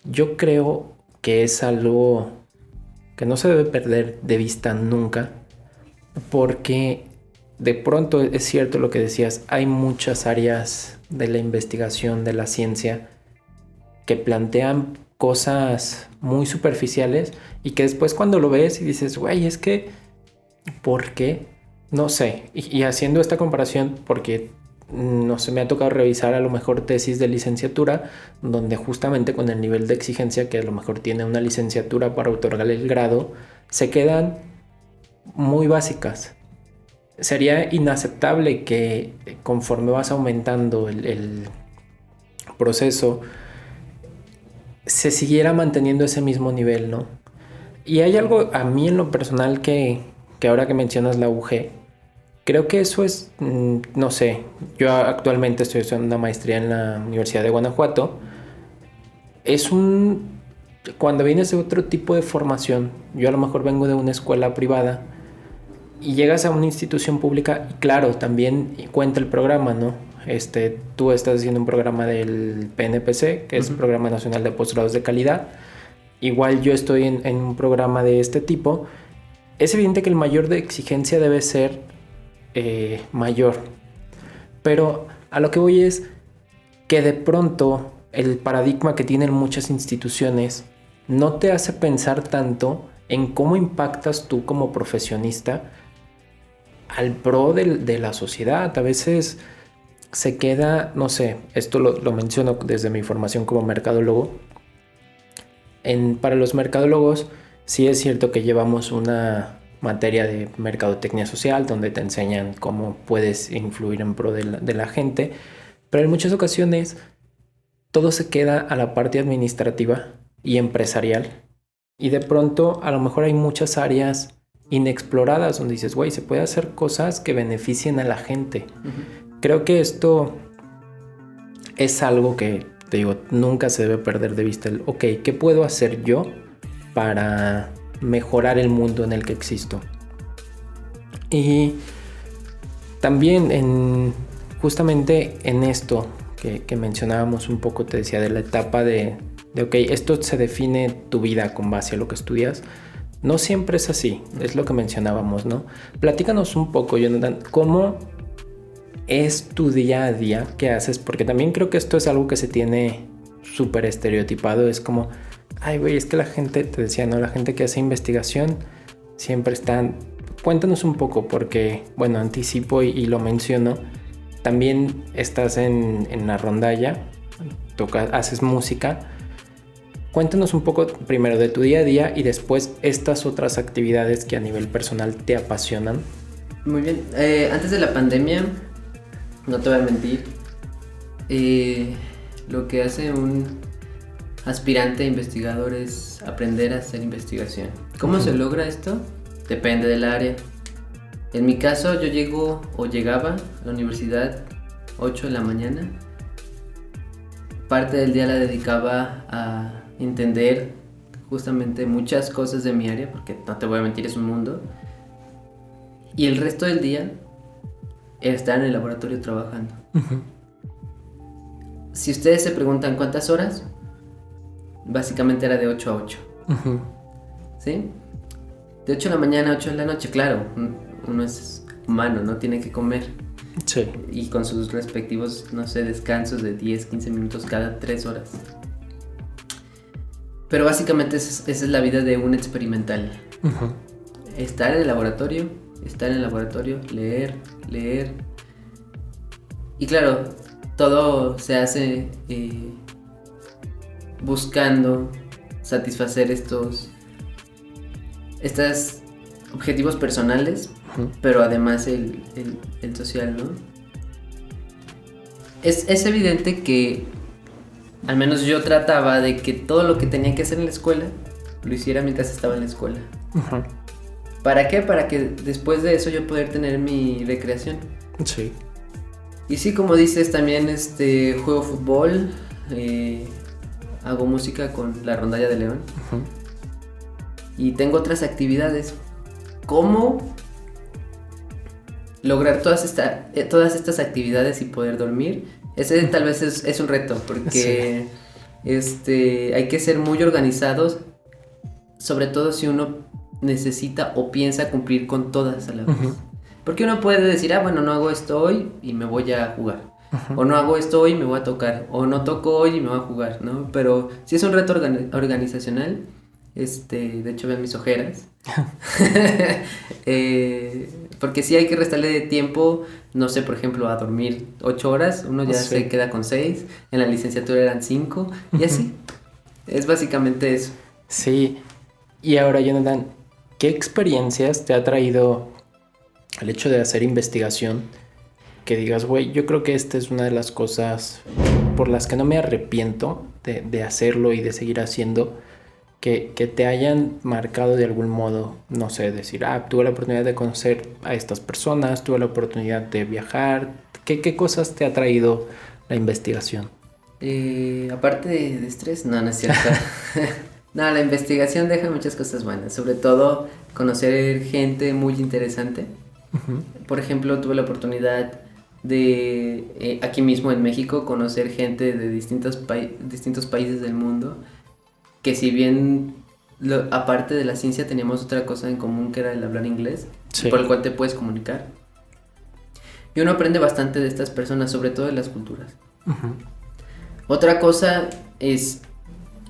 yo creo que es algo que no se debe perder de vista nunca, porque de pronto es cierto lo que decías, hay muchas áreas de la investigación, de la ciencia, que plantean cosas muy superficiales y que después cuando lo ves y dices, güey, es que, ¿por qué? No sé. Y haciendo esta comparación, porque no sé, me ha tocado revisar a lo mejor tesis de licenciatura, donde justamente con el nivel de exigencia que a lo mejor tiene una licenciatura para otorgar el grado, se quedan muy básicas. Sería inaceptable que conforme vas aumentando el proceso, se siguiera manteniendo ese mismo nivel, ¿no? Y hay algo a mí en lo personal que ahora que mencionas la UG, creo que eso es, no sé, yo actualmente estoy haciendo una maestría en la Universidad de Guanajuato. Cuando vienes de otro tipo de formación, yo a lo mejor vengo de una escuela privada y llegas a una institución pública y claro, también cuenta el programa, ¿no? Tú estás haciendo un programa del PNPC, que es el Programa Nacional de Postgrados de Calidad. Igual yo estoy en un programa de este tipo. Es evidente que el mayor de exigencia debe ser mayor. Pero a lo que voy es que de pronto el paradigma que tienen muchas instituciones no te hace pensar tanto en cómo impactas tú como profesionista al pro de la sociedad. A veces se queda, no sé, esto lo menciono desde mi formación como mercadólogo. Para los mercadólogos sí es cierto que llevamos una materia de mercadotecnia social donde te enseñan cómo puedes influir en pro de la gente, pero en muchas ocasiones todo se queda a la parte administrativa y empresarial y de pronto a lo mejor hay muchas áreas inexploradas donde dices, güey, se puede hacer cosas que beneficien a la gente. Creo que esto es algo que, te digo, nunca se debe perder de vista. Ok, ¿qué puedo hacer yo para mejorar el mundo en el que existo? Y también justamente en esto que mencionábamos un poco, te decía de la etapa de ok, esto se define tu vida con base a lo que estudias. No siempre es así, es lo que mencionábamos, ¿no? Platícanos un poco, Jonathan, ¿cómo es tu día a día? ¿Qué haces? Porque también creo que esto es algo que se tiene súper estereotipado. Es como, ay, güey, es que la gente, te decía, ¿no? La gente que hace investigación siempre están cuéntanos un poco, porque, bueno, anticipo y lo menciono. También estás en la rondalla, haces música. Cuéntanos un poco primero de tu día a día y después estas otras actividades que a nivel personal te apasionan. Muy bien. Antes de la pandemia, no te voy a mentir, lo que hace un aspirante a investigador es aprender a hacer investigación. ¿Cómo se logra esto? Depende del área. En mi caso, yo llegaba a la universidad 8 de la mañana. Parte del día la dedicaba a entender justamente muchas cosas de mi área, porque no te voy a mentir, es un mundo. Y el resto del día era estar en el laboratorio trabajando. Si ustedes se preguntan cuántas horas, básicamente era de 8 a 8. ¿Sí? De 8 de la mañana a 8 de la noche, claro, uno es humano, no tiene que comer. Sí. Y con sus respectivos, no sé, descansos de 10, 15 minutos cada 3 horas. Pero básicamente esa es la vida de un experimental. Estar en el laboratorio, leer. Y claro, todo se hace buscando satisfacer estos objetivos personales, pero además el social, ¿no? Es evidente que al menos yo trataba de que todo lo que tenía que hacer en la escuela lo hiciera mientras estaba en la escuela. ¿Para qué? Para que después de eso yo poder tener mi recreación. Sí. Y sí, como dices, también juego fútbol, hago música con la Rondalla de León. Y tengo otras actividades. ¿Cómo lograr todas estas actividades y poder dormir? Ese tal vez es un reto, porque hay que ser muy organizados, sobre todo si uno necesita o piensa cumplir con todas a la vez. Porque uno puede decir, bueno, no hago esto hoy y me voy a jugar. O no hago esto hoy y me voy a tocar. O no toco hoy y me voy a jugar, ¿no? Pero sí es un reto organizacional. De hecho, ven mis ojeras. Porque sí hay que restarle tiempo, no sé, por ejemplo, a dormir 8 horas. Uno ya se queda con 6. En la licenciatura eran 5. Y así. Es básicamente eso. Sí. Y ahora, Jonathan, ¿qué experiencias te ha traído el hecho de hacer investigación? Que digas, güey, yo creo que esta es una de las cosas por las que no me arrepiento de hacerlo y de seguir haciendo. Que te hayan marcado de algún modo, no sé, decir, tuve la oportunidad de conocer a estas personas, tuve la oportunidad de viajar. ¿Qué cosas te ha traído la investigación? Aparte de estrés, no es cierto. No, la investigación deja muchas cosas buenas, sobre todo conocer gente muy interesante. Por ejemplo, tuve la oportunidad de, aquí mismo en México, conocer gente de distintos países del mundo, que si bien aparte de la ciencia teníamos otra cosa en común, que era el hablar inglés, por el cual te puedes comunicar. Y uno aprende bastante de estas personas, sobre todo de las culturas. Otra cosa es,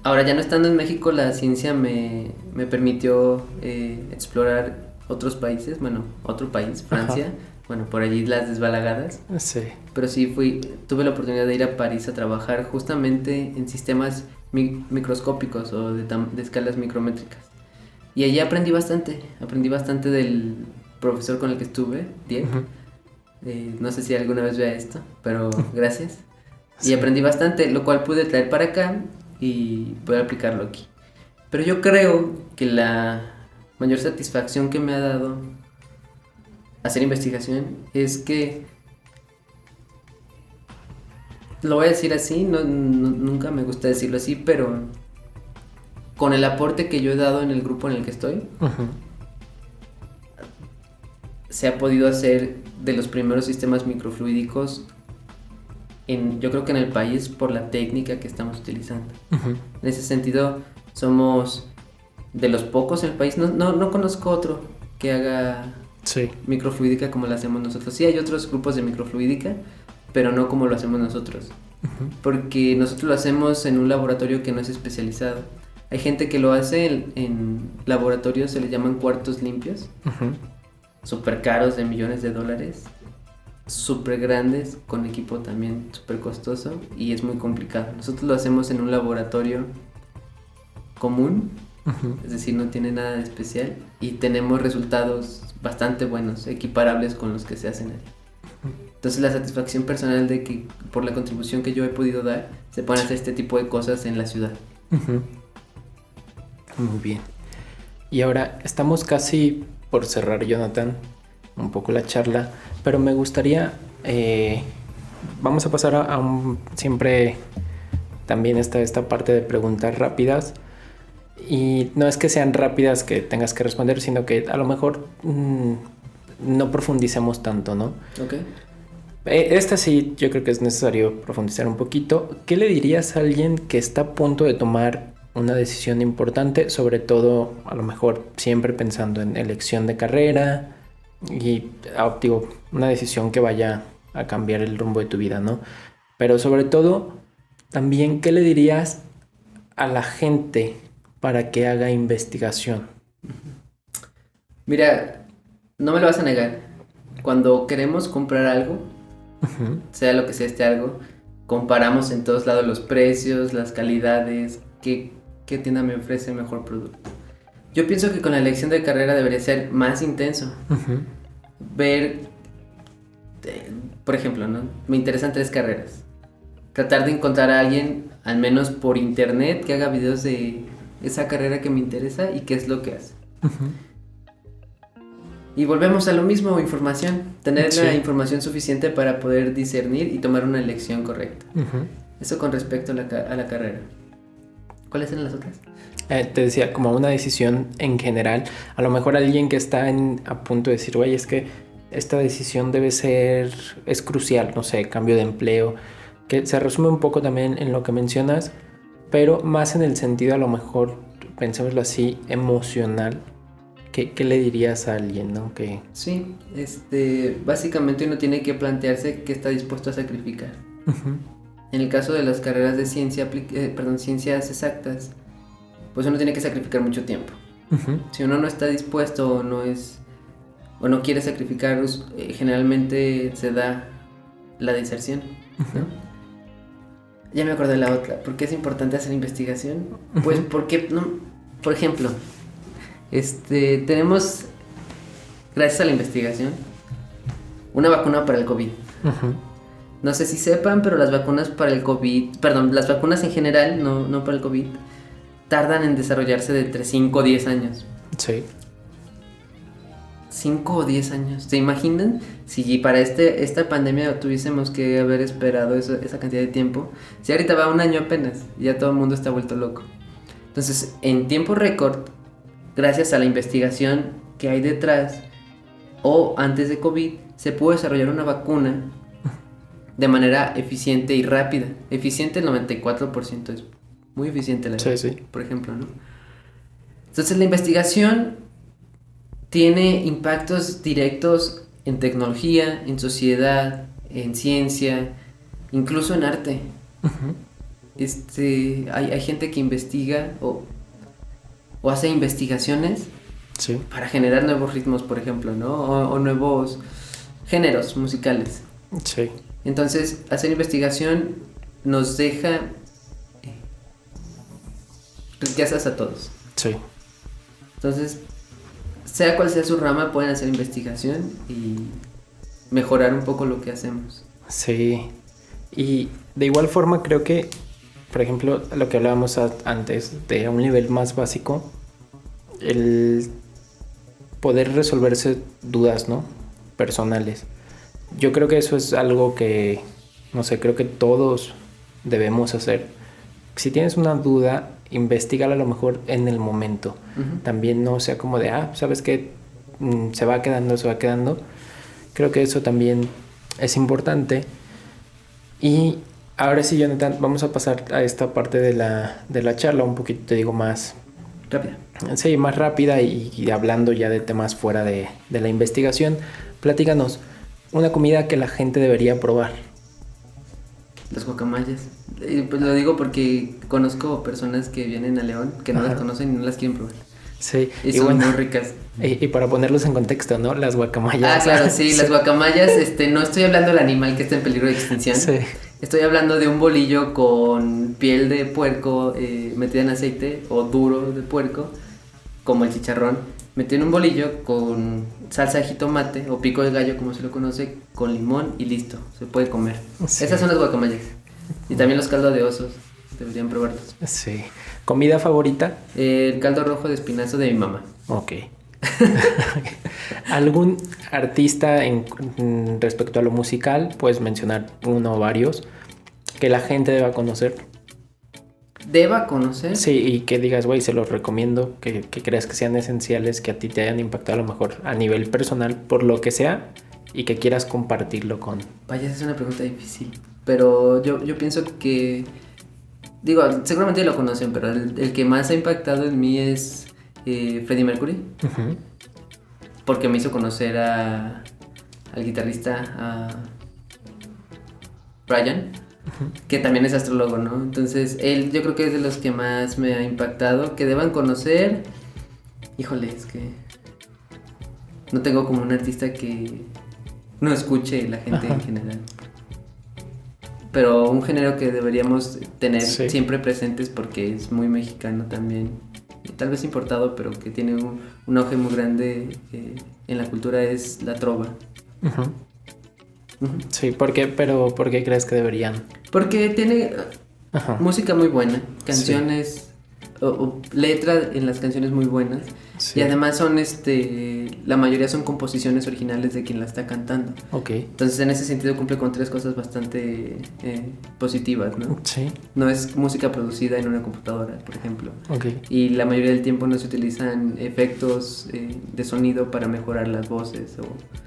ahora ya no estando en México, la ciencia me permitió explorar otros países, otro país, Francia, por allí las desbalagadas. Sí. Pero sí tuve la oportunidad de ir a París a trabajar justamente en sistemas microscópicos o de escalas micrométricas. Y allí aprendí bastante del profesor con el que estuve, Diego. No sé si alguna vez vea esto, pero gracias. Sí. Y aprendí bastante, lo cual pude traer para acá y poder aplicarlo aquí. Pero yo creo que la mayor satisfacción que me ha dado hacer investigación es que, lo voy a decir así, nunca me gusta decirlo así, pero con el aporte que yo he dado en el grupo en el que estoy, se ha podido hacer de los primeros sistemas microfluídicos yo creo que en el país, por la técnica que estamos utilizando. En ese sentido, somos de los pocos en el país. No conozco otro que haga microfluídica como la hacemos nosotros. Sí hay otros grupos de microfluídica, pero no como lo hacemos nosotros. Porque nosotros lo hacemos en un laboratorio que no es especializado. Hay gente que lo hace en laboratorios, se les llaman cuartos limpios. súper caros de millones de dólares, súper grandes, con equipo también súper costoso y es muy complicado. Nosotros lo hacemos en un laboratorio común, es decir, no tiene nada de especial y tenemos resultados bastante buenos, equiparables con los que se hacen ahí. Entonces la satisfacción personal de que por la contribución que yo he podido dar se puedan hacer este tipo de cosas en la ciudad. Muy bien. Y ahora estamos casi por cerrar, Jonathan, un poco la charla, pero me gustaría, vamos a pasar a siempre también está esta parte de preguntas rápidas. Y no es que sean rápidas que tengas que responder, sino que a lo mejor no profundicemos tanto, ¿no? Ok. Esta sí, yo creo que es necesario profundizar un poquito. ¿Qué le dirías a alguien que está a punto de tomar una decisión importante? Sobre todo, a lo mejor siempre pensando en elección de carrera y, digo, una decisión que vaya a cambiar el rumbo de tu vida, ¿no? Pero sobre todo, también, ¿qué le dirías a la gente para que haga investigación? Mira, no me lo vas a negar. Cuando queremos comprar algo, sea lo que sea este algo, comparamos en todos lados los precios, las calidades, qué tienda me ofrece mejor producto. Yo pienso que con la elección de carrera debería ser más intenso. Ver, por ejemplo, ¿no? Me interesan 3 carreras. Tratar de encontrar a alguien, al menos por internet, que haga videos de esa carrera que me interesa y qué es lo que hace. Y volvemos a lo mismo, información. Tener la información suficiente para poder discernir y tomar una elección correcta. Eso con respecto a la carrera. ¿Cuáles eran las otras? Te decía, como una decisión en general. A lo mejor alguien que está a punto de decir, oye, es que esta decisión es crucial, no sé, cambio de empleo, que se resume un poco también en lo que mencionas, pero más en el sentido, a lo mejor, pensémoslo así, emocional. ¿Qué le dirías a alguien, no? Que... Sí, básicamente uno tiene que plantearse qué está dispuesto a sacrificar. En el caso de las carreras de ciencias exactas, pues uno tiene que sacrificar mucho tiempo. Si uno no está dispuesto o no quiere sacrificar, generalmente se da la deserción, ¿no? Ya me acordé de la otra. ¿Por qué es importante hacer investigación? Pues porque, no, por ejemplo, tenemos, gracias a la investigación, una vacuna para el COVID. No sé si sepan, pero las vacunas para el COVID, las vacunas en general, no para el COVID, tardan en desarrollarse de entre 5 o 10 años. Sí. 5 o 10 años. ¿Se imaginan? Si para esta pandemia tuviésemos que haber esperado esa cantidad de tiempo. Si ahorita va 1 año apenas, ya todo el mundo está vuelto loco. Entonces, en tiempo récord, gracias a la investigación que hay detrás, o antes de COVID, se pudo desarrollar una vacuna de manera eficiente y rápida. Eficiente el 94%, es muy eficiente la por ejemplo, ¿no? Entonces la investigación tiene impactos directos en tecnología, en sociedad, en ciencia, incluso en arte. Hay gente que investiga o hace investigaciones para generar nuevos ritmos, por ejemplo, ¿no? O nuevos géneros musicales. Sí. Entonces, hacer investigación nos deja riquezas a todos. Sí. Entonces, sea cual sea su rama, pueden hacer investigación y mejorar un poco lo que hacemos. Sí. Y de igual forma creo que, por ejemplo, lo que hablábamos antes, de un nivel más básico, el poder resolverse dudas, ¿no? Personales. Yo creo que eso es algo que, no sé, creo que todos debemos hacer. Si tienes una duda, investígala a lo mejor en el momento. También no sea como de, ¿sabes qué? Se va quedando. Creo que eso también es importante. Y ahora sí, Jonathan, vamos a pasar a esta parte de la charla un poquito, te digo, más... rápida. Sí, más rápida y hablando ya de temas fuera de la investigación. Platícanos, una comida que la gente debería probar. Las guacamayas. Pues lo digo porque conozco personas que vienen a León que no las conocen y no las quieren probar. Sí. Y son muy ricas. Y para ponerlos en contexto, ¿no? Las guacamayas. Claro, sí, las guacamayas, no estoy hablando del animal que está en peligro de extinción. Sí. Estoy hablando de un bolillo con piel de puerco metida en aceite o duro de puerco, como el chicharrón, metido en un bolillo con salsa de jitomate o pico de gallo, como se lo conoce, con limón y listo, se puede comer. Sí. Esas son las guacamayas. Y también los caldos de osos, deberían probarlos. Sí. ¿Comida favorita? El caldo rojo de espinazo de mi mamá. Ok. ¿Algún artista respecto a lo musical? Puedes mencionar uno o varios que la gente deba conocer. ¿Deba conocer? Sí, y que digas, güey, se los recomiendo, que creas que sean esenciales, que a ti te hayan impactado a lo mejor a nivel personal, por lo que sea, y que quieras compartirlo con... Vaya, es una pregunta difícil, pero yo pienso que... Digo, seguramente lo conocen, pero el que más ha impactado en mí es Freddie Mercury. Uh-huh. Porque me hizo conocer al guitarrista, a Brian, uh-huh, que también es astrólogo, ¿no? Entonces, él yo creo que es de los que más me ha impactado, que deban conocer. Híjole, es que no tengo como un artista que no escuche la gente, ajá, en general. Pero un género que deberíamos tener, sí, siempre presentes porque es muy mexicano también, tal vez importado, pero que tiene un auge muy grande en la cultura, es la trova. Uh-huh. Uh-huh. Sí, ¿por qué crees que deberían? Porque tiene, ajá, música muy buena, canciones, sí, o letra en las canciones muy buenas, sí, y además son la mayoría son composiciones originales de quien la está cantando. Okay. Entonces en ese sentido cumple con tres cosas bastante positivas, ¿no? Sí. No es música producida en una computadora, por ejemplo. Okay. Y la mayoría del tiempo no se utilizan efectos de sonido para mejorar las voces.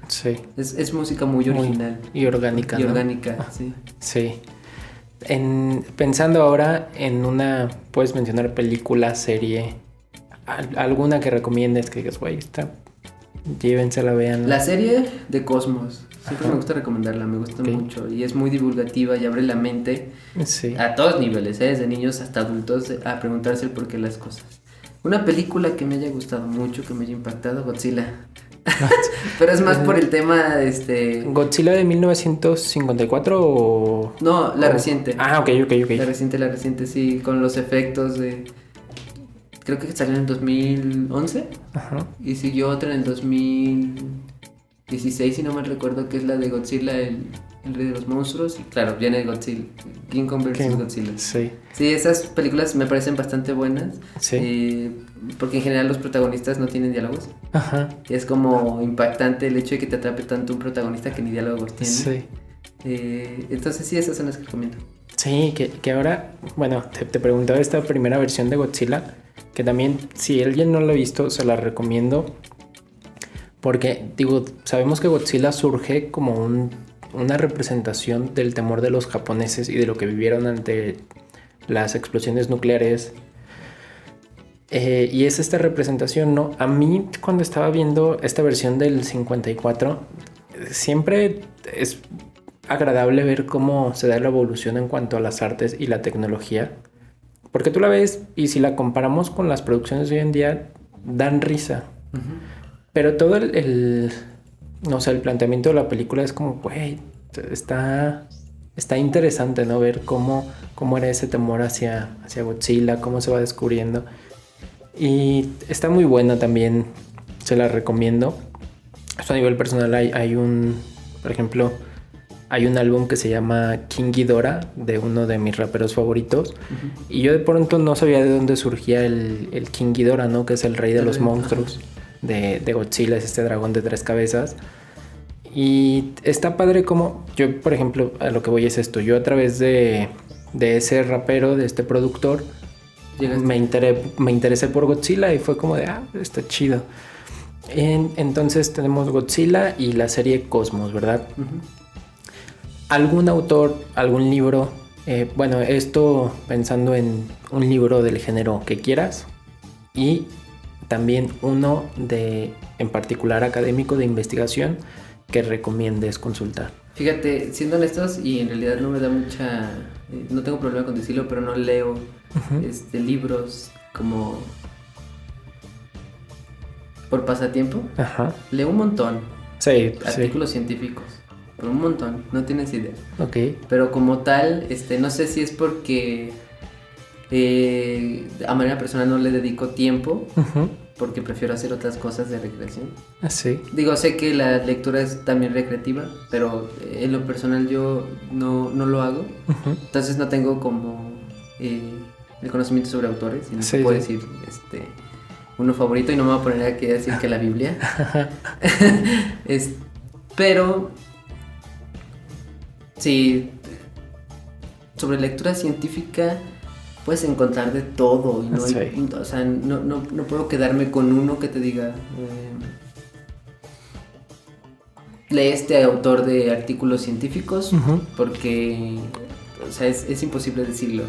Sí. Es música muy original. Y orgánica. Y orgánica, sí. Sí. Pensando ahora en una, puedes mencionar película, serie, alguna que recomiendes que digas, güey, llévensela, vean. La serie de Cosmos, siempre, ajá, me gusta recomendarla, me gusta, okay, mucho, y es muy divulgativa y abre la mente, sí, a todos niveles, desde niños hasta adultos, a preguntarse el porqué de las cosas. Una película que me haya gustado mucho, que me haya impactado, Godzilla. Pero es más por el tema ¿Godzilla de 1954 o...? No, la reciente. Ok. La reciente, sí, con los efectos de... Creo que salió en el 2011. Ajá. Y siguió otra en el 2016, si no mal recuerdo, que es la de Godzilla, el rey de los monstruos. Y claro, viene Godzilla, King Kong vs. Godzilla. Sí. Sí, esas películas me parecen bastante buenas. Sí. Porque en general los protagonistas no tienen diálogos. Ajá. Y es como impactante el hecho de que te atrape tanto un protagonista que ni diálogos tiene. Sí. Entonces sí, esas son las que recomiendo. Sí, que ahora, bueno, te preguntaba esta primera versión de Godzilla, que también, si alguien no lo ha visto, se la recomiendo. Porque, digo, sabemos que Godzilla surge como una representación del temor de los japoneses y de lo que vivieron ante las explosiones nucleares. Y es esta representación, ¿no? A mí, cuando estaba viendo esta versión del 54, siempre es agradable ver cómo se da la evolución en cuanto a las artes y la tecnología. Porque tú la ves y si la comparamos con las producciones de hoy en día, dan risa. Uh-huh. Pero todo el planteamiento de la película es como, güey, está interesante, ¿no? Ver cómo era ese temor hacia Godzilla, cómo se va descubriendo. Y está muy buena también, se la recomiendo. Esto a nivel personal hay por ejemplo, hay un álbum que se llama King Ghidorah, de uno de mis raperos favoritos. Uh-huh. Y yo de pronto no sabía de dónde surgía el King Ghidorah, ¿no? Que es el rey de los monstruos de Godzilla, es este dragón de 3 cabezas. Y está padre como, yo por ejemplo, a lo que voy es esto, yo a través de ese rapero, de este productor, me interesé por Godzilla y fue como de, está chido. Entonces tenemos Godzilla y la serie Cosmos, ¿verdad? Uh-huh. ¿Algún autor, algún libro? Bueno, esto pensando en un libro del género que quieras y también uno en particular académico de investigación que recomiendes consultar. Fíjate, siendo honestos, y en realidad no me da no tengo problema con decirlo, pero no leo, uh-huh, libros como por pasatiempo, Ajá. leo un montón. Sí, Artículos científicos. Pero un montón, no tienes idea. Ok. Pero como tal, no sé si es porque a manera personal no le dedico tiempo, Ujú. porque prefiero hacer otras cosas de recreación. Sí. Digo, sé que la lectura es también recreativa, pero en lo personal yo no lo hago. Ujú. Entonces no tengo como el conocimiento sobre autores. Y no Sí, puedo sí. decir uno favorito y no me voy a poner aquí a decir que la Biblia. Pero sí, sobre lectura científica puedes encontrar de todo. Y no, Sí. o sea, no puedo quedarme con uno que te diga... lee este autor de artículos científicos, Ujú. porque o sea, es imposible decirlo.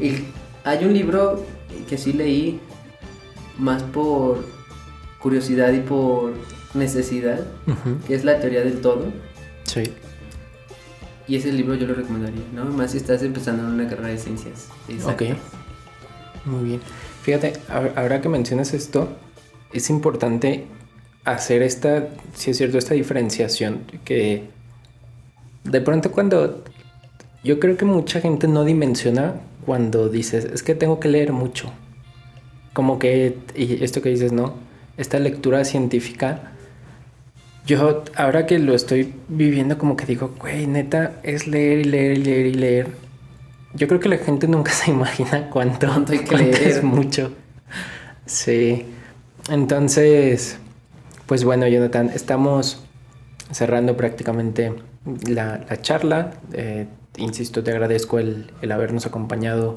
Y hay un libro que sí leí más por curiosidad y por necesidad, Ujú. que es La teoría del todo. Sí. Y ese libro yo lo recomendaría, ¿no? Más si estás empezando en una carrera de ciencias. Ok. Muy bien. Fíjate, ahora que mencionas esto, es importante hacer si es cierto, esta diferenciación que de pronto cuando yo creo que mucha gente no dimensiona cuando dices, es que tengo que leer mucho. Como que, y esto que dices, ¿no? Esta lectura científica, yo ahora que lo estoy viviendo como que digo, güey, neta, es leer y leer y leer y leer. Yo creo que la gente nunca se imagina cuánto Cuánto hay que cuánto leer. es mucho. Sí. Entonces, pues bueno, Jonathan, estamos cerrando prácticamente la charla. Insisto, te agradezco el habernos acompañado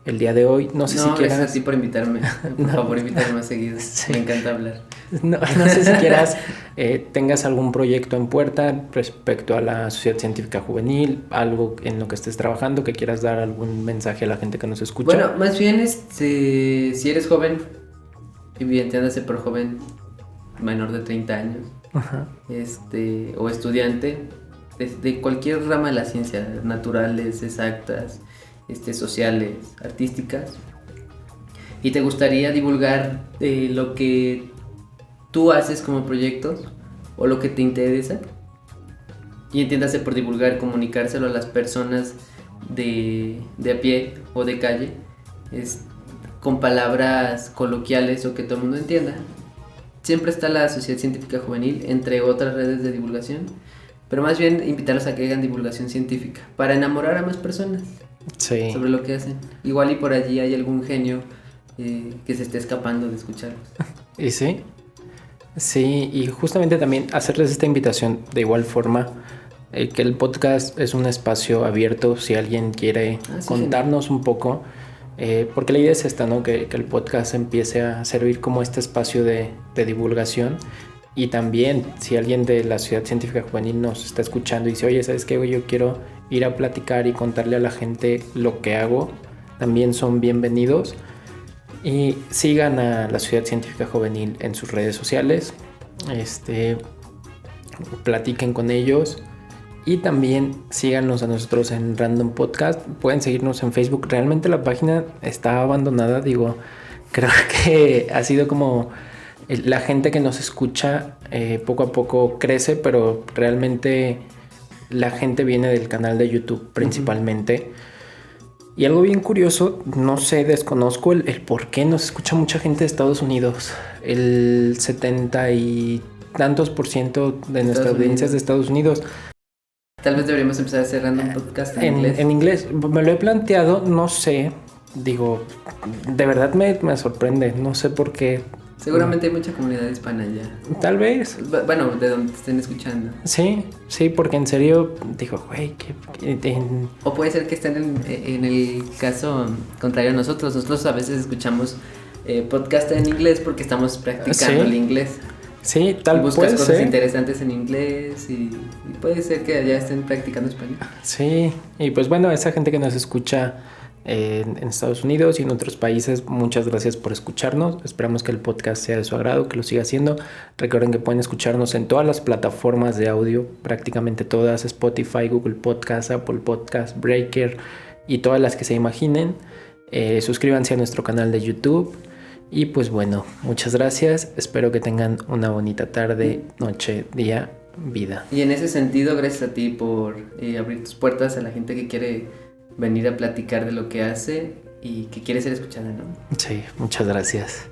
el día de hoy. No sé si Gracias quieras... a ti por invitarme. Por favor, invítame más seguido. Sí. Me encanta hablar. No sé si quieras, tengas algún proyecto en puerta respecto a la Sociedad Científica Juvenil, algo en lo que estés trabajando, que quieras dar algún mensaje a la gente que nos escucha. Bueno, más bien, si eres joven, y bien, entiéndase por joven, menor de 30 años, Ajá. o estudiante de cualquier rama de la ciencia, naturales, exactas, sociales, artísticas, y te gustaría divulgar lo que tú haces como proyectos o lo que te interesa, y entiéndase por divulgar, comunicárselo a las personas de a pie o de calle, con palabras coloquiales o que todo el mundo entienda. Siempre está la Sociedad Científica Juvenil, entre otras redes de divulgación, pero más bien invitarlos a que hagan divulgación científica para enamorar a más personas Sí. sobre lo que hacen. Igual y por allí hay algún genio que se esté escapando de escucharlos. ¿Y sí? Sí, y justamente también hacerles esta invitación de igual forma, que el podcast es un espacio abierto si alguien quiere Sí, contarnos un poco, porque la idea es esta, ¿no? Que el podcast empiece a servir como este espacio de divulgación. Y también si alguien de la Sociedad Científica Juvenil nos está escuchando y dice, oye, ¿sabes qué, güey? Yo quiero ir a platicar y contarle a la gente lo que hago, también son bienvenidos. Y sigan a la Sociedad Científica Juvenil en sus redes sociales, platiquen con ellos y también síganos a nosotros en Random Podcast. Pueden seguirnos en Facebook. Realmente la página está abandonada, digo, creo que ha sido como la gente que nos escucha poco a poco crece, pero realmente la gente viene del canal de YouTube principalmente. Y algo bien curioso, no sé, desconozco el por qué nos escucha mucha gente de Estados Unidos. El 70 y tantos % de nuestra audiencia es de Estados Unidos. Tal vez deberíamos empezar cerrando un podcast en inglés. En inglés, me lo he planteado, no sé, digo, de verdad me sorprende, no sé por qué. Seguramente hay mucha comunidad hispana ya. Tal vez. Bueno, de donde te estén escuchando. Sí, porque en serio, digo, güey, O puede ser que estén en el caso contrario a nosotros. Nosotros a veces escuchamos podcast en inglés porque estamos practicando el inglés. Sí, Y tal buscas puede cosas ser. interesantes en inglés y puede ser que allá estén practicando español. Sí, y pues bueno, esa gente que nos escucha en Estados Unidos y en otros países, muchas gracias por escucharnos. Esperamos que el podcast sea de su agrado, que lo siga haciendo. Recuerden que pueden escucharnos en todas las plataformas de audio, prácticamente todas: Spotify, Google Podcast, Apple Podcast, Breaker y todas las que se imaginen. Suscríbanse a nuestro canal de YouTube Y pues bueno, muchas gracias. Espero que tengan una bonita tarde, noche, día, vida. Y en ese sentido, gracias a ti por abrir tus puertas a la gente que quiere venir a platicar de lo que hace y que quiere ser escuchada, ¿no? Sí, muchas gracias.